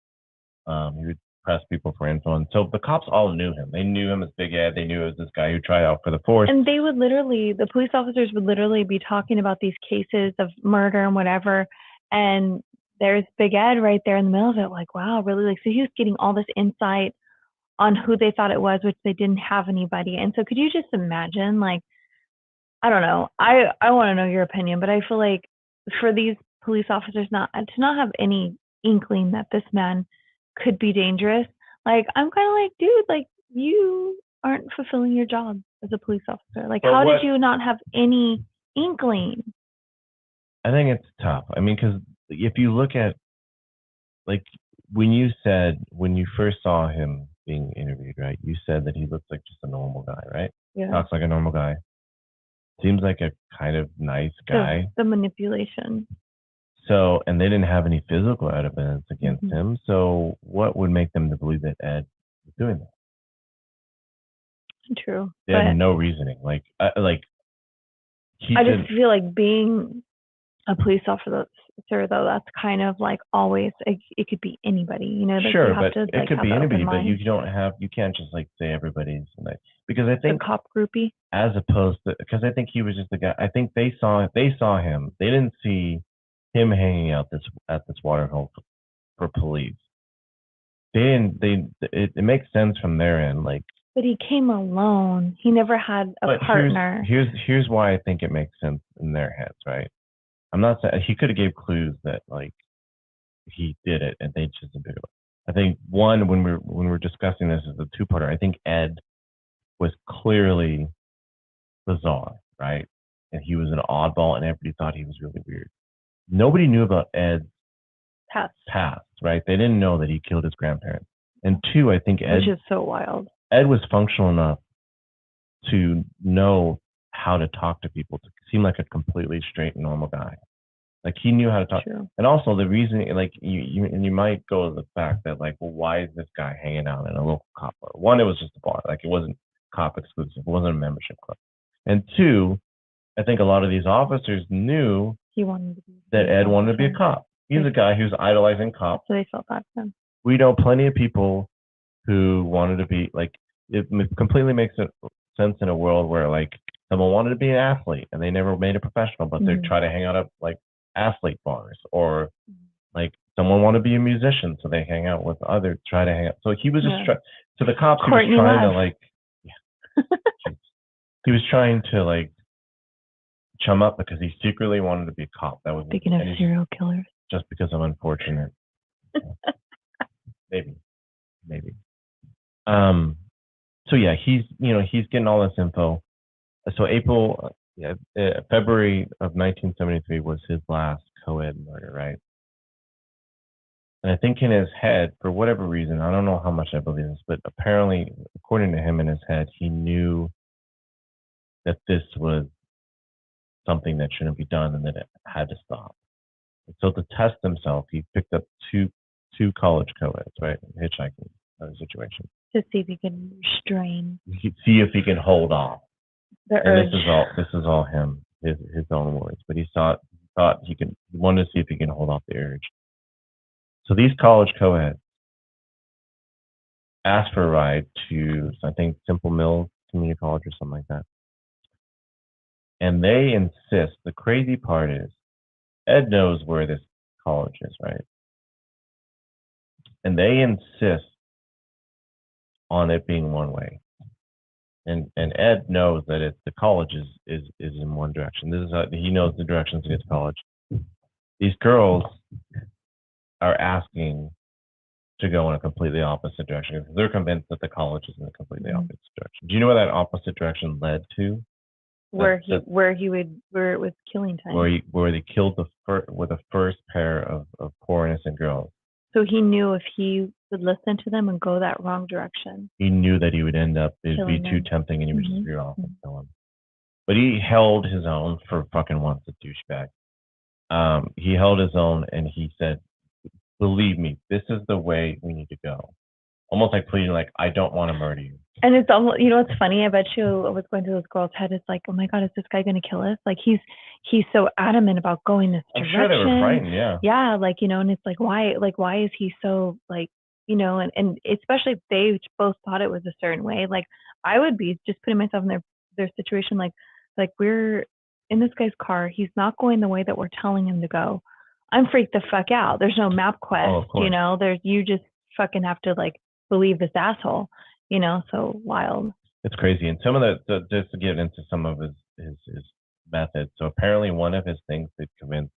He would press people for info, and so the cops all knew him. They knew him as Big Ed. They knew it was this guy who tried out for the force. And they would the police officers would literally be talking about these cases of murder and whatever, and there's Big Ed right there in the middle of it. Like, wow, really? Like, so he was getting all this insight on who they thought it was, which they didn't have anybody. And so could you just imagine, like, I don't know. I want to know your opinion, but I feel like for these police officers to not have any inkling that this man could be dangerous, like, I'm kind of like, dude, like, you aren't fulfilling your job as a police officer. Like, how did you not have any inkling? I think it's tough. I mean, because if you look at, like, when you first saw him being interviewed, right? You said that he looks like just a normal guy, right? Yeah. Talks like a normal guy. Seems like a kind of nice guy. The manipulation. So, and they didn't have any physical evidence against him. So, what would make them to believe that Ed was doing that? True. They had no reasoning. I just feel like being a police officer, though, that's kind of like always, it could be anybody, you know? Like, sure, you have but it could be anybody, but you can't just like say everybody's like, because I think the cop groupie, as opposed to, because I think he was just the guy. I think they saw him. They didn't see him hanging out at this water hole for police. It makes sense from their end, like. But he came alone. He never had a partner. Here's why I think it makes sense in their heads, right? I'm not saying he could have gave clues that like he did it, and they just didn't do it. I think one, when we're discussing this as a two-parter, I think Ed was clearly bizarre, right? And he was an oddball, and everybody thought he was really weird. Nobody knew about Ed's Passed, right? They didn't know that he killed his grandparents. And 2, I think which is so wild. Ed was functional enough to know how to talk to people, to seem like a completely straight and normal guy. Like he knew how to talk. True. And also the reason, like you might go to the fact that like, well, why is this guy hanging out in a local cop bar? One, it was just a bar. Like it wasn't cop exclusive. It wasn't a membership club. And 2, I think a lot of these officers knew He wanted to be that Ed wanted to be a cop. He's a guy who's idolizing cops. So they felt bad for him. We know plenty of people who wanted to be like, it completely makes sense in a world where like someone wanted to be an athlete and they never made it professional, but they try to hang out at like athlete bars, or like someone wanted to be a musician, so they hang out with others, try to hang out. So he was just to the cops. Courtney he was trying Love. to like, he was trying to like chum up because he secretly wanted to be a cop. That was speaking of serial killers, just because of unfortunate. maybe. So yeah, he's getting all this info. So February of 1973 was his last co-ed murder, right? And I think in his head, for whatever reason, I don't know how much I believe this, but apparently, according to him, in his head, he knew that this was something that shouldn't be done and that it had to stop. And so to test himself, he picked up two college co-eds, right? Hitchhiking situation. To see if he can restrain. See if he can hold off. The and urge. This is all him, his own words. But he wanted to see if he can hold off the urge. So these college co-eds asked for a ride to, I think, Simple Mills Community College or something like that. And they insist, the crazy part is, Ed knows where this college is, right? And they insist on it being one way. And Ed knows that the college is in one direction. He knows the directions to get to college. These girls are asking to go in a completely opposite direction because they're convinced that the college is in a completely opposite direction. Do you know where that opposite direction led to? Where it was killing time. Where they killed the first pair of poor innocent girls. So he knew if he would listen to them and go that wrong direction, he knew that he would end up, it'd be too tempting and he would just veer off and kill him. But he held his own for fucking once, a douchebag. He held his own and he said, believe me, this is the way we need to go. Almost like pleading, like, I don't want to murder you. And it's almost, you know what's funny? I bet you what's going through this girl's head is like, oh my God, is this guy going to kill us? Like he's so adamant about going this direction. I'm sure they were frightened, yeah. Yeah, like, and it's like, why is he so like, and especially if they both thought it was a certain way. Like I would be just putting myself in their situation, like we're in this guy's car. He's not going the way that we're telling him to go. I'm freaked the fuck out. There's no map quest, you just fucking have to like believe this asshole, so wild. It's crazy. And some of just to get into some of his methods. So apparently one of his things that convinced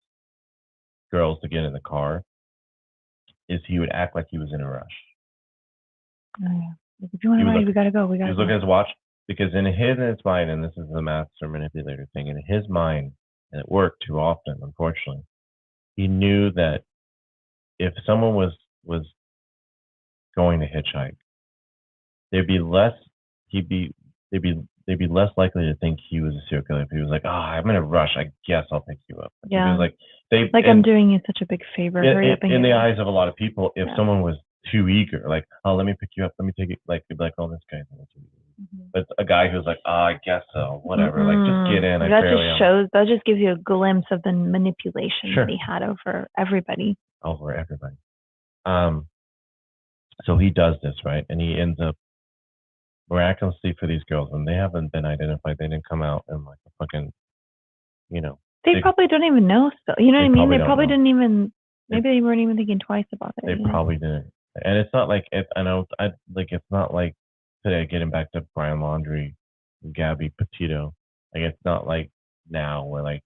girls to get in the car is he would act like he was in a rush. Oh yeah. If you want to ride, we gotta go. He was looking at his watch because in his mind, and this is the master manipulator thing, in his mind, and it worked too often, unfortunately, he knew that if someone was going to hitchhike, they'd be less likely to think he was a serial killer if he was like, I'm in a rush, I guess I'll pick you up. Yeah. Like I'm doing you such a big favor. Hurry up and in the eyes of a lot of people, if someone was too eager, like, let me pick you up, let me take it, like, they'd be like, this guy's too eager. But a guy who's like, I guess so, whatever, like, just get in. That just gives you a glimpse of the manipulation that he had over everybody. So he does this, right? And he ends up miraculously for these girls, and they haven't been identified. They didn't come out in like a fucking, They probably don't even know still. You know what I mean? They probably didn't even, maybe they weren't even thinking twice about it. They probably didn't. And it's not like, it's not like today, getting back to Brian Laundrie and Gabby Petito. Like, it's not like now where like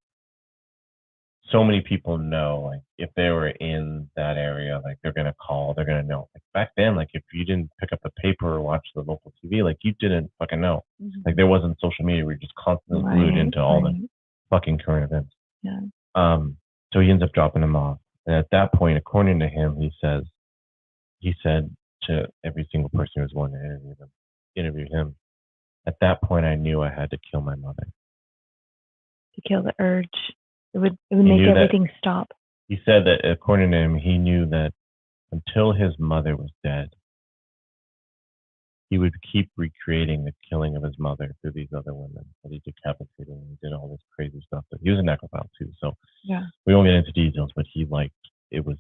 so many people know, like, if they were in that area, like, they're going to call, they're going to know. Like, back then, like, if you didn't pick up the paper or watch the local TV, like, you didn't fucking know. Like, there wasn't social media where you're just constantly glued into all the fucking current events. Yeah. So he ends up dropping them off. And at that point, according to him, he said to every single person who was willing to interview him, at that point, I knew I had to kill my mother. To kill the urge. It would make everything stop. He said that according to him, he knew that until his mother was dead, he would keep recreating the killing of his mother through these other women that he decapitated and he did all this crazy stuff. But he was a necrophile too, so yeah, we won't get into details. But he liked it was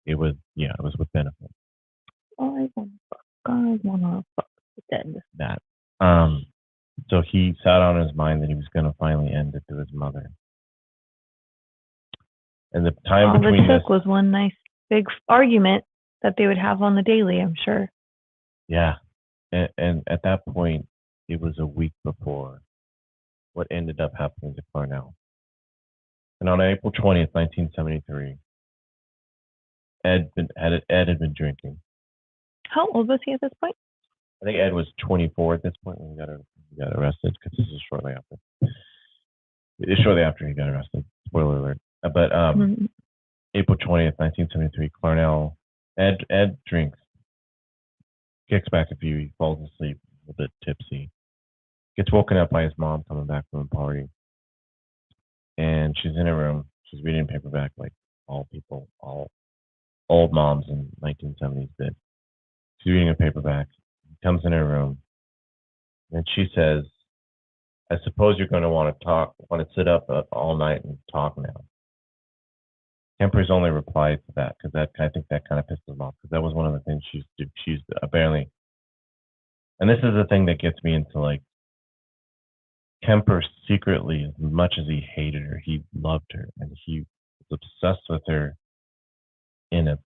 with benefit. I wanna fuck dead. That so he sat on his mind that he was going to finally end it through his mother. And the time all between it took was one nice big argument that they would have on the daily, I'm sure. Yeah. And at that point, it was a week before what ended up happening to Clarnell. And on April 20th, 1973, Ed had been drinking. How old was he at this point? I think Ed was 24 at this point when he got arrested, because this is shortly after. It's shortly after he got arrested. Spoiler alert. But April 20th, 1973, Clarnell, Ed drinks, kicks back a few, he falls asleep, a bit tipsy, gets woken up by his mom coming back from a party. And she's in her room. She's reading a paperback like all old moms in 1970s did. She's reading a paperback. He comes in her room, and she says, I suppose you're going to want to sit up all night and talk now. Kemper's only reply to that, because I think that kind of pissed him off, because that was one of the things she's apparently, and this is the thing that gets me into, like, Kemper secretly, as much as he hated her, he loved her, and he was obsessed with her in a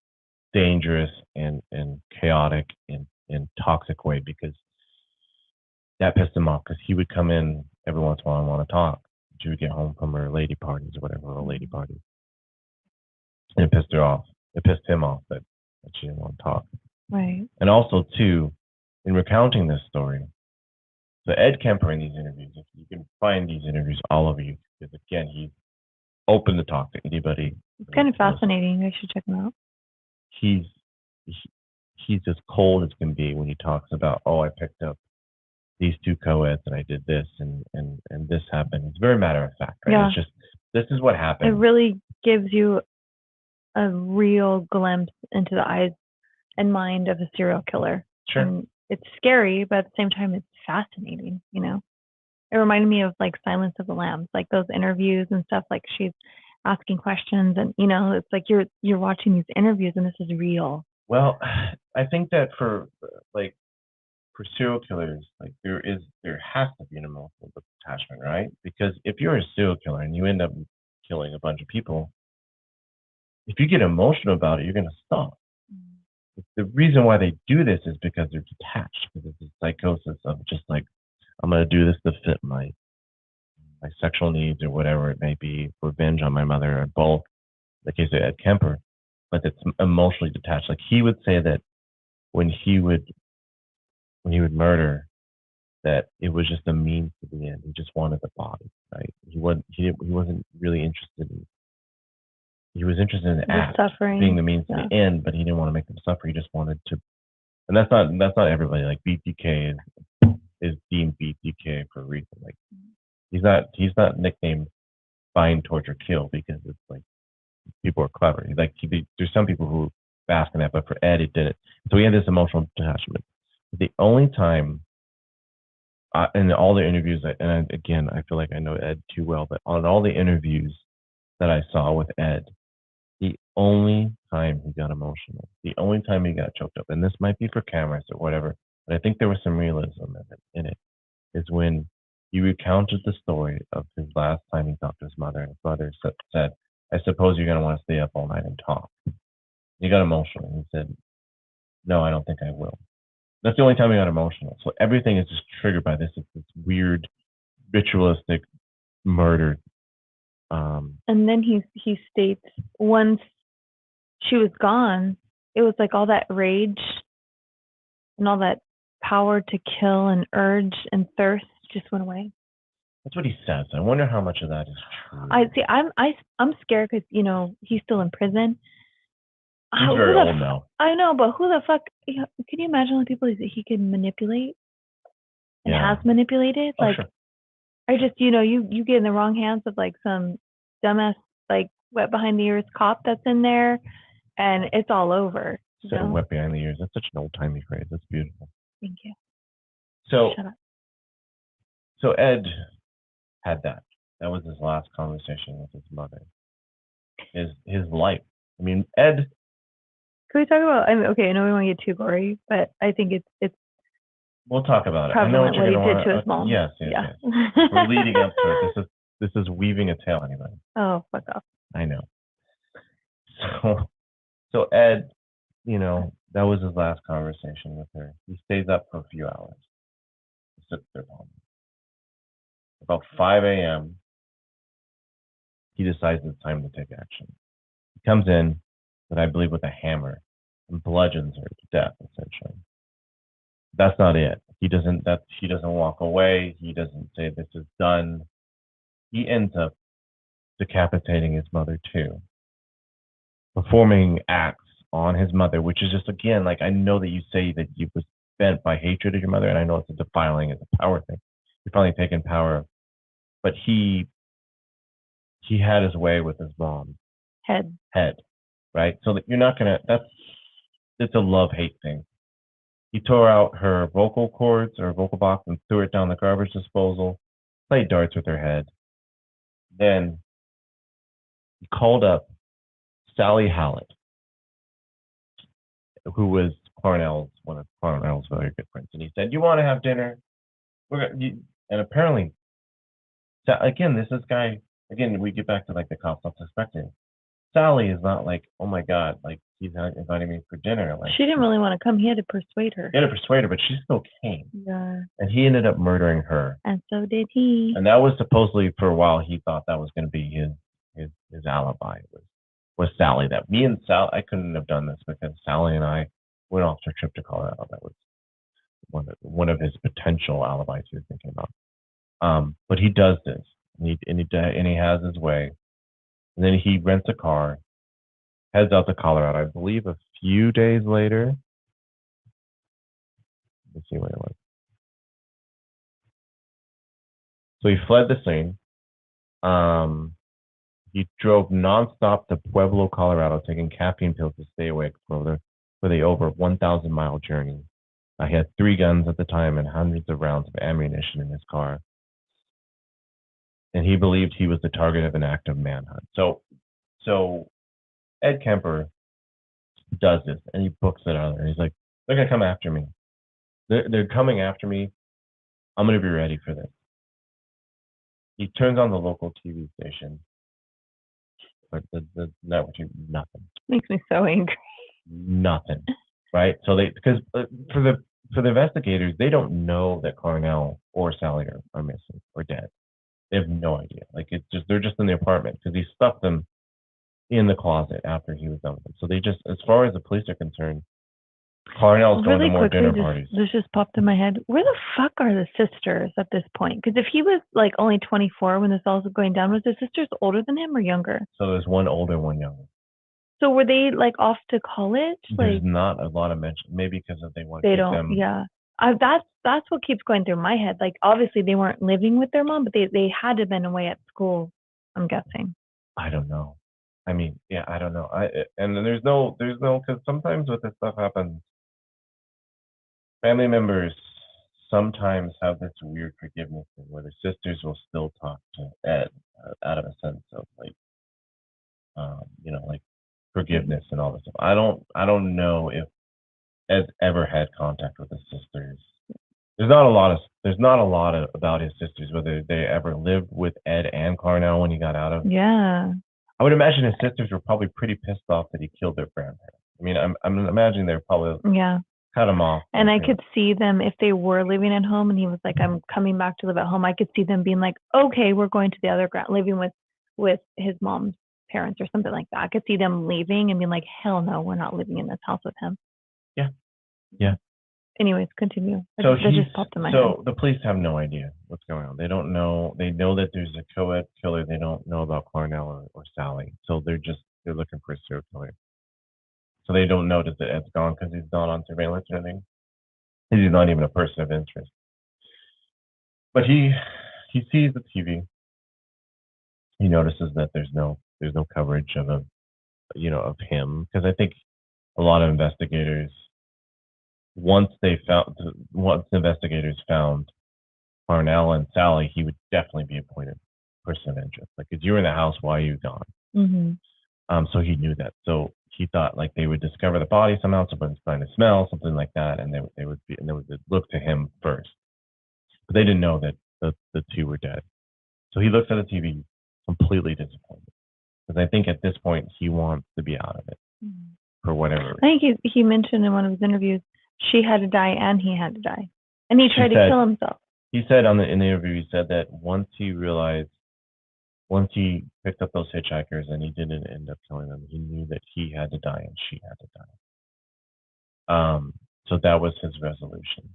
dangerous and chaotic and toxic way, because that pissed him off, because he would come in every once in a while and want to talk. She would get home from her lady parties or whatever, her lady parties. And it pissed her off. It pissed him off that she didn't want to talk. Right. And also, too, in recounting this story, so Ed Kemper in these interviews, if you can find these interviews all over you, because again, he's open to talk to anybody. It's kind of fascinating. I should check him out. He's as cold as can be when he talks about, oh, I picked up these two co-eds and I did this and this happened. It's very matter of fact, right? Yeah. It's just, this is what happened. It really gives you a real glimpse into the eyes and mind of a serial killer. Sure. And it's scary, but at the same time, it's fascinating, you know? It reminded me of, like, Silence of the Lambs, like those interviews and stuff, like she's asking questions and, you know, it's like you're watching these interviews and this is real. Well, I think that for serial killers, like there has to be an emotional attachment, right? Because if you're a serial killer and you end up killing a bunch of people, if you get emotional about it, you're going to stop. The reason why they do this is because they're detached, because it's a psychosis of just like, I'm going to do this to fit my sexual needs or whatever it may be, revenge on my mother or both. In the case of Ed Kemper, but it's emotionally detached. Like he would say that when he would murder, that it was just a means to the end. He just wanted the body, right? He wasn't really interested in. He was interested in the act, suffering, being the means to the end, but he didn't want to make them suffer. He just wanted to, and that's not everybody. Like BTK is deemed BTK for a reason. Like he's not nicknamed Find, Torture, Kill because it's like people are clever. Like there's some people who bask in that, but for Ed, it didn't. So he had this emotional detachment. The only time in all the interviews, and again, I feel like I know Ed too well, but on all the interviews that I saw with Ed, the only time he got emotional, the only time he got choked up, and this might be for cameras or whatever, but I think there was some realism in it, is when he recounted the story of his last time he talked to his mother, and his mother said, I suppose you're going to want to stay up all night and talk. He got emotional. He said, no, I don't think I will. That's the only time he got emotional. So everything is just triggered by this weird, ritualistic murder. And then he states once she was gone, it was like all that rage and all that power to kill and urge and thirst just went away. That's what he says. I wonder how much of that is true. I'm scared because he's still in prison. He's very old now. I know, but who the fuck? Can you imagine the people he can manipulate and has manipulated? Oh, sure. I just you get in the wrong hands of like some dumbass like wet behind the ears cop that's in there, and it's all over. So wet behind the ears. That's such an old timey phrase. That's beautiful. Thank you. So shut up. So Ed had that. That was his last conversation with his mother. His life. I mean, Ed. Can we talk about? Okay, I know we want to get too gory, but I think it's. We'll talk about it. I know what you're going to want. To his mom. Yes. We're leading up to it. This is weaving a tale, anyway. Oh, fuck off. I know. So Ed, that was his last conversation with her. He stays up for a few hours. He sits there home. About 5 a.m., he decides it's time to take action. He comes in, but I believe with a hammer, and bludgeons her to death, essentially. That's not it. He doesn't walk away. He doesn't say this is done. He ends up decapitating his mother too, performing acts on his mother, which is just, again, like, I know that you say that you was bent by hatred of your mother, and I know it's a defiling, it's a power thing. You're finally taking power, but he had his way with his mom's head, right? So that you're not gonna. It's a love-hate thing. He tore out her vocal cords or vocal box and threw it down the garbage disposal. Played darts with her head. Then he called up Sally Hallett, who was one of Clarnell's very good friends, and he said, "You want to have dinner? And apparently, again, this guy. Again, we get back to like the cops not suspecting. Sally is not like, oh my god, like he's inviting me for dinner. Like, she didn't really want to come. He had to persuade her. But she still came. Yeah. And he ended up murdering her. And so did he. And that was supposedly, for a while, he thought that was going to be his alibi was Sally. That me and Sally, I couldn't have done this because Sally and I went off to a trip to Colorado. That was one of his potential alibis he was thinking about. But he does this, and he has his way. And then he rents a car, heads out to Colorado. I believe a few days later. Let's see what it was. So he fled the scene. He drove nonstop to Pueblo, Colorado, taking caffeine pills to stay awake for the over 1,000-mile journey. He had 3 guns at the time and hundreds of rounds of ammunition in his car. And he believed he was the target of an active manhunt. So Ed Kemper does this, and he books it out there. He's like, they're going to come after me. They're coming after me. I'm going to be ready for this. He turns on the local TV station. But the network, nothing. Makes me so angry. Nothing, right? So because for the investigators, they don't know that Clarnell or Sally are missing or dead. They have no idea. Like, they're just in the apartment because he stuffed them in the closet after he was done with them. So they just, as far as the police are concerned, Clarnell's going to more dinner parties. This just popped in my head. Where the fuck are the sisters at this point? Because if he was like only 24 when this all was going down, was the sisters older than him or younger? So there's one older, one younger. So were they like off to college? There's not a lot of mention. Maybe because they want to keep them. Yeah. That's what keeps going through my head. Like, obviously they weren't living with their mom, but they had to have been away at school, I'm guessing. I don't know. I mean, yeah, I don't know. And there's no, because sometimes what this stuff happens, family members sometimes have this weird forgiveness thing where the sisters will still talk to Ed out of a sense of like, like forgiveness and all this stuff. I don't know if Ed's ever had contact with his sisters. There's not a lot about his sisters, whether they ever lived with Ed and Clarnell when he got out of. Yeah. I would imagine his sisters were probably pretty pissed off that he killed their grandparents. I mean, I'm imagining they're probably cut him off. And I could see them, if they were living at home and he was like, I'm coming back to live at home, I could see them being like, okay, we're going to the other living with his mom's parents or something like that. I could see them leaving and being like, hell no, we're not living in this house with him. Yeah. anyways, continue. So that just popped in my head. the police have no idea what's going on. They don't know. They know that there's a co-ed killer. They don't know about Cornell or Sally. So they're looking for a serial killer. So they don't notice that Ed's gone because he's not on surveillance or anything. He's not even a person of interest. But he sees the TV. He notices that there's no coverage of of him, because I think a lot of investigators, once investigators found Parnell and Sally, he would definitely be appointed person of interest. Like, if you were in the house, why are you gone? Mm-hmm. So he knew that. So he thought like they would discover the body somehow, someone's trying to smell something like that, and they would look to him first. But they didn't know that the two were dead. So he looks at the TV, completely disappointed, because I think at this point he wants to be out of it for whatever reason. I think he mentioned in one of his interviews she had to die and he had to die, and he tried to kill himself. He said in the interview, he said that once he picked up those hitchhikers and he didn't end up killing them, he knew that he had to die and she had to die. So that was his resolution.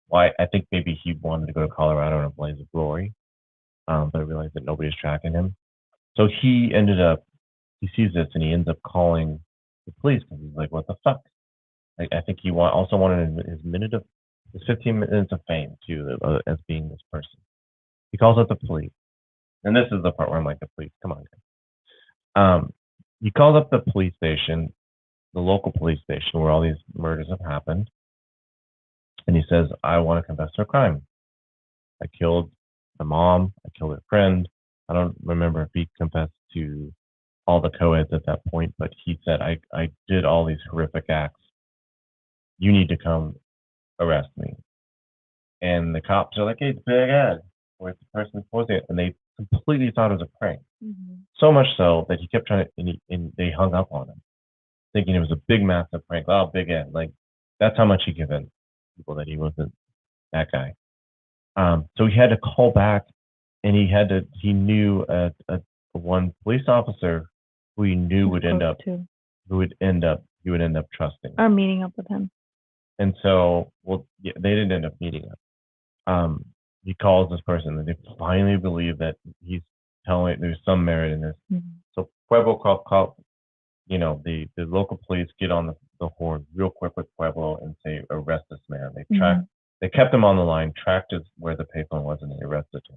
Why I think maybe he wanted to go to Colorado in a blaze of glory, but realized that nobody's tracking him. So he sees this and he ends up calling the police, because he's like, what the fuck? I think he also wanted his 15 minutes of fame too, as being this person. He calls up the police. And this is the part where I'm like, the police, come on, guys. He calls up the police station, the local police station where all these murders have happened. And he says, I want to confess to a crime. I killed my mom. I killed her friend. I don't remember if he confessed to all the co-eds at that point, but he said, I did all these horrific acts. You need to come arrest me. And the cops are like, hey, it's Big Ed. Where's the person posting it? And they completely thought it was a prank. Mm-hmm. So much so that he kept trying to, and they hung up on him, thinking it was a big, massive prank. Oh, Big Ed. Like, that's how much he convinced people that he wasn't that guy. So he had to call back, and he knew one police officer who he knew he would end up trusting. Or meeting up with him. And so, they didn't end up meeting up. He calls this person, and they finally believe that he's telling there's some merit in this. Mm-hmm. So Pueblo call, the local police get on the horn real quick with Pueblo and say, arrest this man. They kept him on the line, tracked where the payphone was, and they arrested him.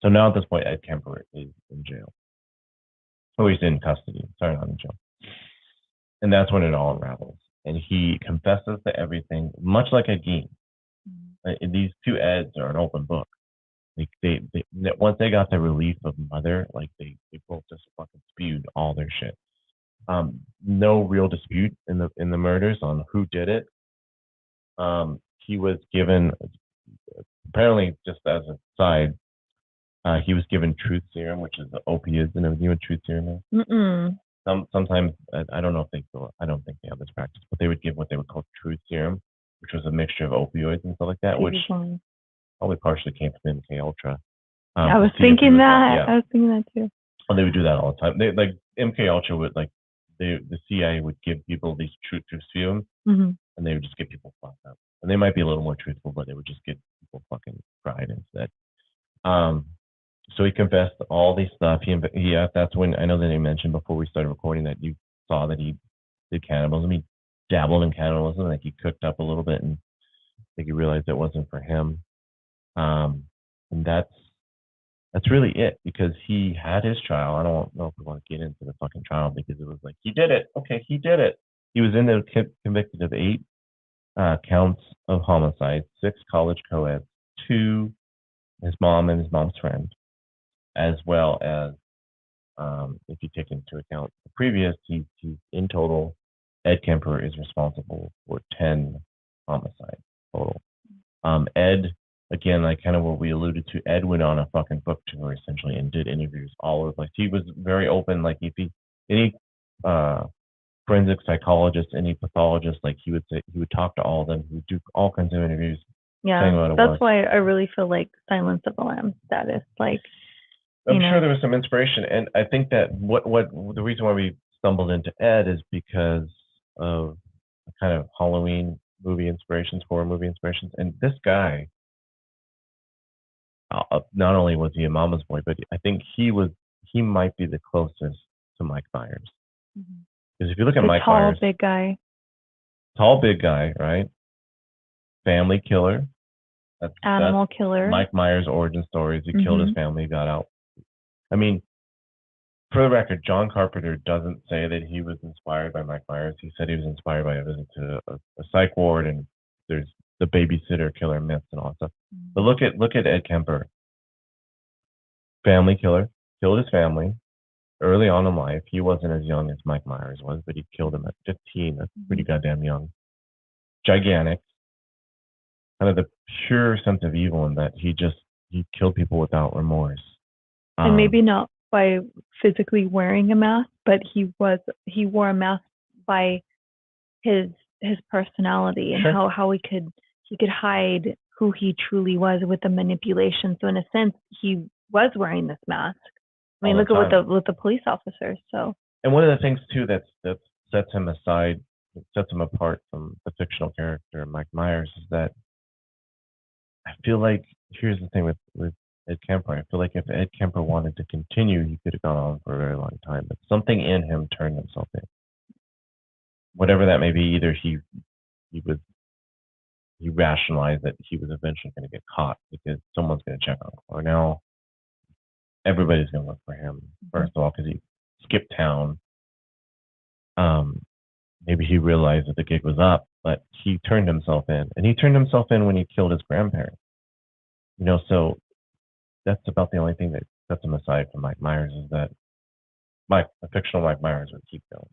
So now at this point, Ed Kemper is in jail. Oh, he's in custody. Sorry, not in jail. And that's when it all unravels. And he confesses to everything, much like Ed Gein. These two Eds are an open book. Like they once they got the relief of Mother, like they both just fucking spewed all their shit. No real dispute in the murders on who did it. He was given, apparently, just as a side, he was given truth serum, which is the opiates and everything. You know what truth serum is? Sometimes I don't know if I don't think they have this practice, but they would give what they would call truth serum, which was a mixture of opioids and stuff like that, which probably partially came from MK Ultra. I was thinking that. Yeah. I was thinking that too. Well, they would do that all the time. They like MK Ultra would the CIA would give people these truth serum, mm-hmm. and they would just get people fucked up. And they might be a little more truthful, but they would just get people fucking fried instead. So he confessed to all these stuff. That's when I know that he mentioned before we started recording that you saw that he did cannibalism. He dabbled in cannibalism, like he cooked up a little bit, and I think he realized it wasn't for him. And that's really it, because he had his trial. I don't know if we want to get into the fucking trial, because it was like, he did it. Okay, he did it. He was convicted of 8 counts of homicide, 6 college co-eds, 2 his mom and his mom's friend, as well as if you take into account the previous, he's in total, Ed Kemper is responsible for 10 homicides total. Ed, again, like kind of what we alluded to, Ed went on a fucking book tour essentially and did interviews all over. Like, he was very open. Like, if any forensic psychologist, any pathologist, like he would talk to all of them. He would do all kinds of interviews. Yeah, that's why I really feel like Silence of the Lambs status. Like, I'm sure there was some inspiration, and I think that what the reason why we stumbled into Ed is because of kind of Halloween movie inspirations, horror movie inspirations, and this guy, not only was he a mama's boy, but I think he might be the closest to Mike Myers. Because if you look at The Mike tall, Myers, big guy. tall, big guy, right? Family killer. Animal That's killer. Mike Myers' origin stories. He killed his family, got out. I mean, for the record, John Carpenter doesn't say that he was inspired by Mike Myers. He said he was inspired by a visit to a psych ward, and there's the babysitter killer myths and all that stuff. But look at Ed Kemper, family killer, killed his family early on in life. He wasn't as young as Mike Myers was, but he killed him at 15. That's pretty goddamn young. Gigantic, kind of the pure sense of evil in that he killed people without remorse. And maybe not by physically wearing a mask, but he wore a mask by his personality and how he could hide who he truly was with the manipulation. So in a sense, he was wearing this mask. I mean, look at with the police officers. So. And one of the things too that sets him apart from the fictional character Mike Myers is that I feel like here's the thing with Ed Kemper. I feel like if Ed Kemper wanted to continue, he could have gone on for a very long time. But something in him turned himself in. Whatever that may be, either he rationalized that he was eventually going to get caught because someone's going to check on him, or now everybody's going to look for him. First of all, because he skipped town. Maybe he realized that the gig was up, but he turned himself in, and he turned himself in when he killed his grandparents. So that's about the only thing that sets him aside from Mike Myers is that the fictional Mike Myers would keep going.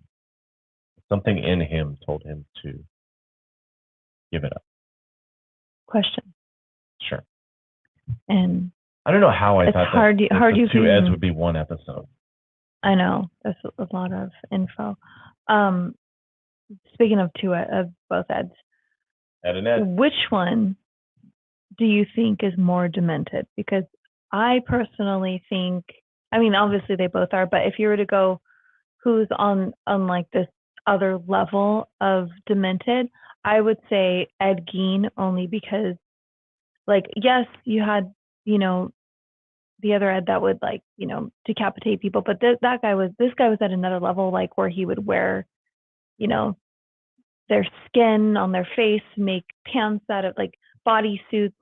Something in him told him to give it up. Question. Sure. And I don't know how I thought that the two Eds would be one episode. I know. That's a lot of info. Speaking of both Eds. Ed and Ed. Which one do you think is more demented? Because I personally think, I mean, obviously they both are, but if you were to go who's on like this other level of demented, I would say Ed Gein, only because, like, yes, you had, the other Ed that would, like, decapitate people, but this guy was at another level, like, where he would wear, their skin on their face, make pants out of, like, body suits,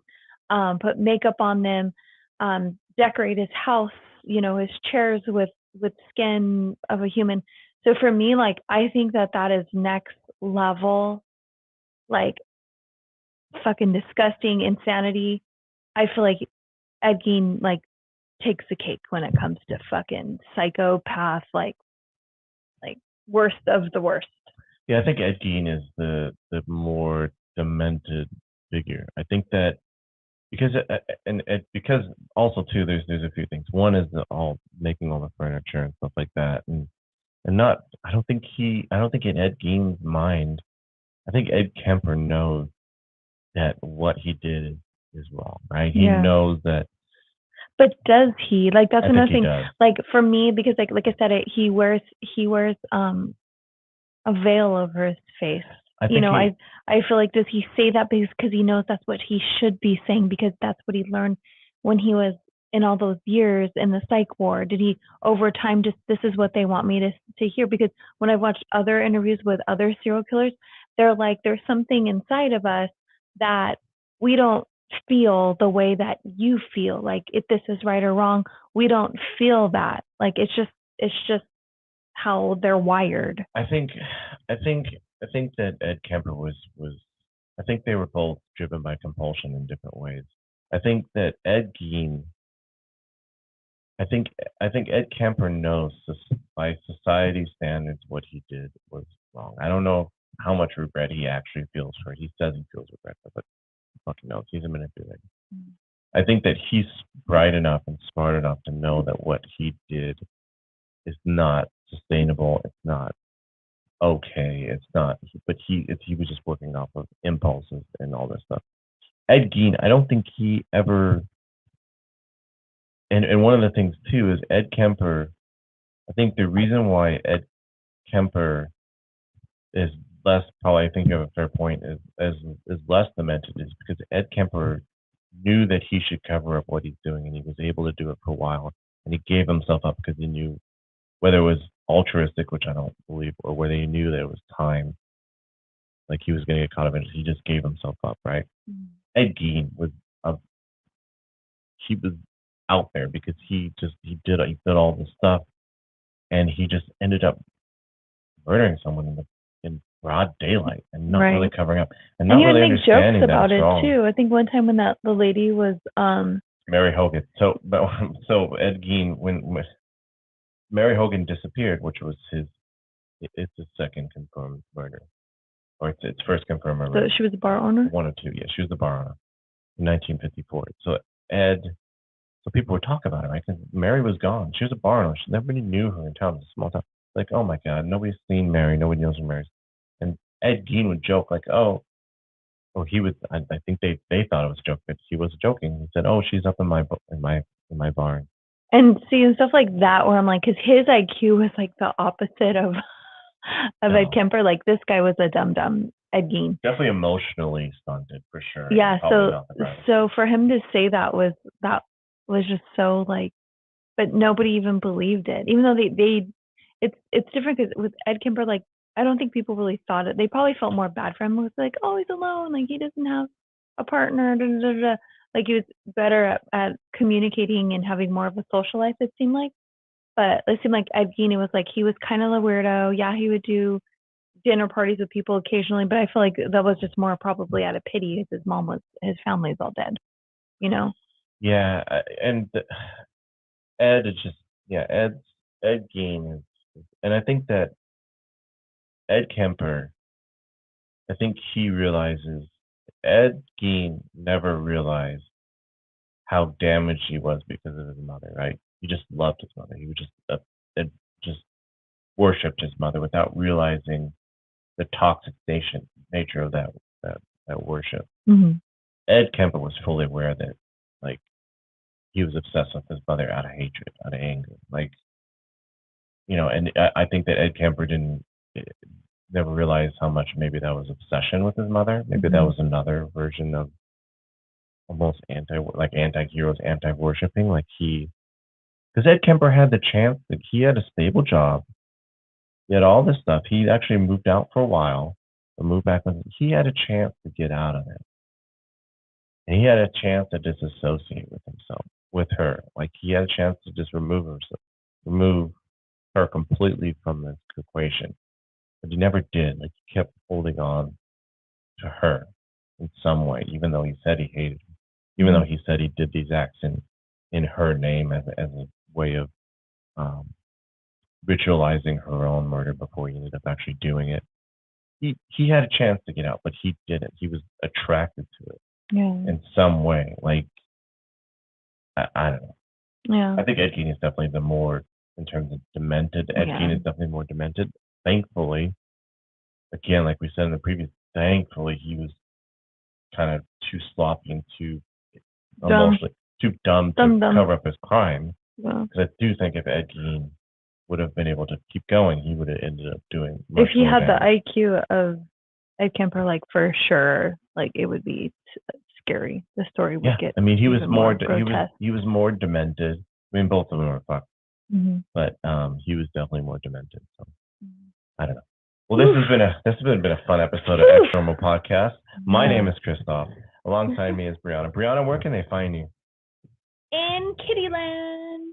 put makeup on them, decorate his house, his chairs with skin of a human. So for me, like, I think that is next level, like, fucking disgusting insanity. I feel like Ed Gein, like, takes the cake when it comes to fucking psychopath, like worst of the worst. Yeah, I think Ed Gein is the more demented figure. I think that because also too, there's a few things. One is making all the furniture and stuff like that, and not. I don't think in Ed Gein's mind, I think Ed Kemper knows that what he did is wrong, right? He knows that. But does he? Like, that's another thing. Does. Like, for me, because like I said, he wears a veil over his face. I feel like, does he say that because he knows that's what he should be saying, because that's what he learned when he was in all those years in the psych ward? Did he over time just, this is what they want me to hear? Because when I've watched other interviews with other serial killers, they're like, there's something inside of us that we don't feel the way that you feel, like, if this is right or wrong, we don't feel that. Like, it's just how they're wired. I think that Ed Kemper was I think they were both driven by compulsion in different ways. I think that Ed Gein, I think Ed Kemper knows by society standards what he did was wrong. I don't know how much regret he actually feels for it. He says he feels regret, but fucking knows. He's a manipulator. I think that he's bright enough and smart enough to know that what he did is not sustainable. It's not okay. It's not. But he was just working off of impulses and all this stuff. Ed Gein, I don't think he ever. And one of the things too is Ed Kemper. I think the reason why Ed Kemper is probably I think you have a fair point, is less demented is because Ed Kemper knew that he should cover up what he's doing, and he was able to do it for a while, and he gave himself up because he knew whether it was altruistic, which I don't believe, or whether he knew that it was time, like he was going to get caught up in it, he just gave himself up, right? Mm. Ed Gein was a he was out there because he did all this stuff, and he just ended up murdering someone in broad daylight and not really Right. covering up and And not he would really make jokes understanding that about it's it wrong. too. I think one time when the lady was Mary Hogan. So Ed Gein, when Mary Hogan disappeared, which was it's his second confirmed murder, or it's first confirmed so murder. she was a bar owner. One or two, yeah, she was the bar owner in 1954. So people would talk about it, right? Because Mary was gone. She was a bar owner. Nobody knew her in town. It was a small town. Like, oh my God, nobody's seen Mary. Nobody knows who Mary is. And Ed Gein would joke like, oh, or he was. I think they thought it was a joke, but he was joking. He said, oh, she's up in my barn. And seeing stuff like that, where I'm like, because his IQ was like the opposite of Ed Kemper. Like this guy was a dum Ed Gein. Definitely emotionally stunted for sure. Yeah. So for him to say that was just so like, but nobody even believed it, even though it's different because with Ed Kemper, like I don't think people really thought it. They probably felt more bad for him. It was like, oh, he's alone, like he doesn't have a partner. Da, da, da, da. Like he was better at communicating and having more of a social life. It seemed like, but it seemed like Ed Gein, it was like he was kind of a weirdo. Yeah, he would do dinner parties with people occasionally, but I feel like that was just more probably out of pity because his family is all dead. You know. Yeah, and Ed is just Ed Gein is, and I think that Ed Kemper, I think he realizes Ed Gein never realized how damaged he was because of his mother, right? He just loved his mother. He would just worshipped his mother without realizing the toxic nature of that worship. Mm-hmm. Ed Kemper was fully aware that, like, he was obsessed with his mother out of hatred, out of anger, like, and I think that Ed Kemper didn't never realized how much maybe that was obsession with his mother. Maybe Mm-hmm. that was another version of almost anti-heroes, anti-worshipping. Like because Ed Kemper had the chance, like he had a stable job, he had all this stuff. He actually moved out for a while, and moved back. He had a chance to get out of it, and he had a chance to disassociate with himself, with her. Like he had a chance to just remove her completely from this equation, but he never did. Like he kept holding on to her in some way, even though he said he hated her, even though he said he did these acts in her name as a way of ritualizing her own murder before he ended up actually doing it. He had a chance to get out, but he didn't. He was attracted to it in some way. Like I don't know. Yeah. I think Ed Gein is definitely the more, in terms of demented. Ed Gein is definitely more demented. Thankfully, again, like we said in the previous, thankfully he was kind of too sloppy and too emotionally too dumb to cover up his crime. Because I do think if Ed Gein would have been able to keep going, he would have ended up doing much if he more had damage. the IQ of Ed Kemper, like for sure, like it would be scary. The story would get. I mean, he was more grotesque. he was more demented. I mean, both of them are fucked, but he was definitely more demented. So I don't know. Well, this has been a fun episode of Extra Normal Podcast. My name is Christoph. Alongside me is Brianna. Brianna, where can they find you? In Kittyland.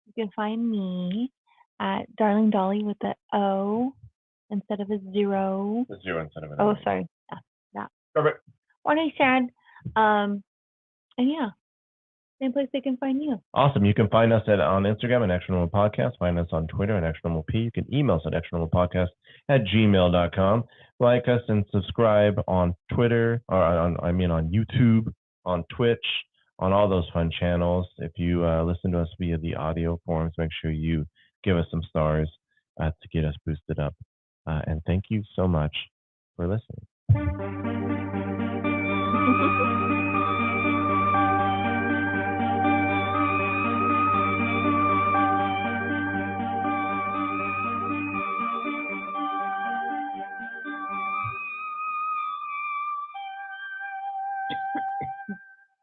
You can find me at Darling Dolly with the O instead of a zero. The zero instead of an O. O. Sorry. Yeah. Perfect. What I said. And yeah, same place they can find you. Awesome. You can find us on Instagram at Extra Normal Podcast. Find us on Twitter at Extra Normal P. You can email us at extranormalpodcast@gmail.com. Like us and subscribe on Twitter, or on YouTube, on Twitch, on all those fun channels. If you listen to us via the audio forms, make sure you give us some stars to get us boosted up. And thank you so much for listening.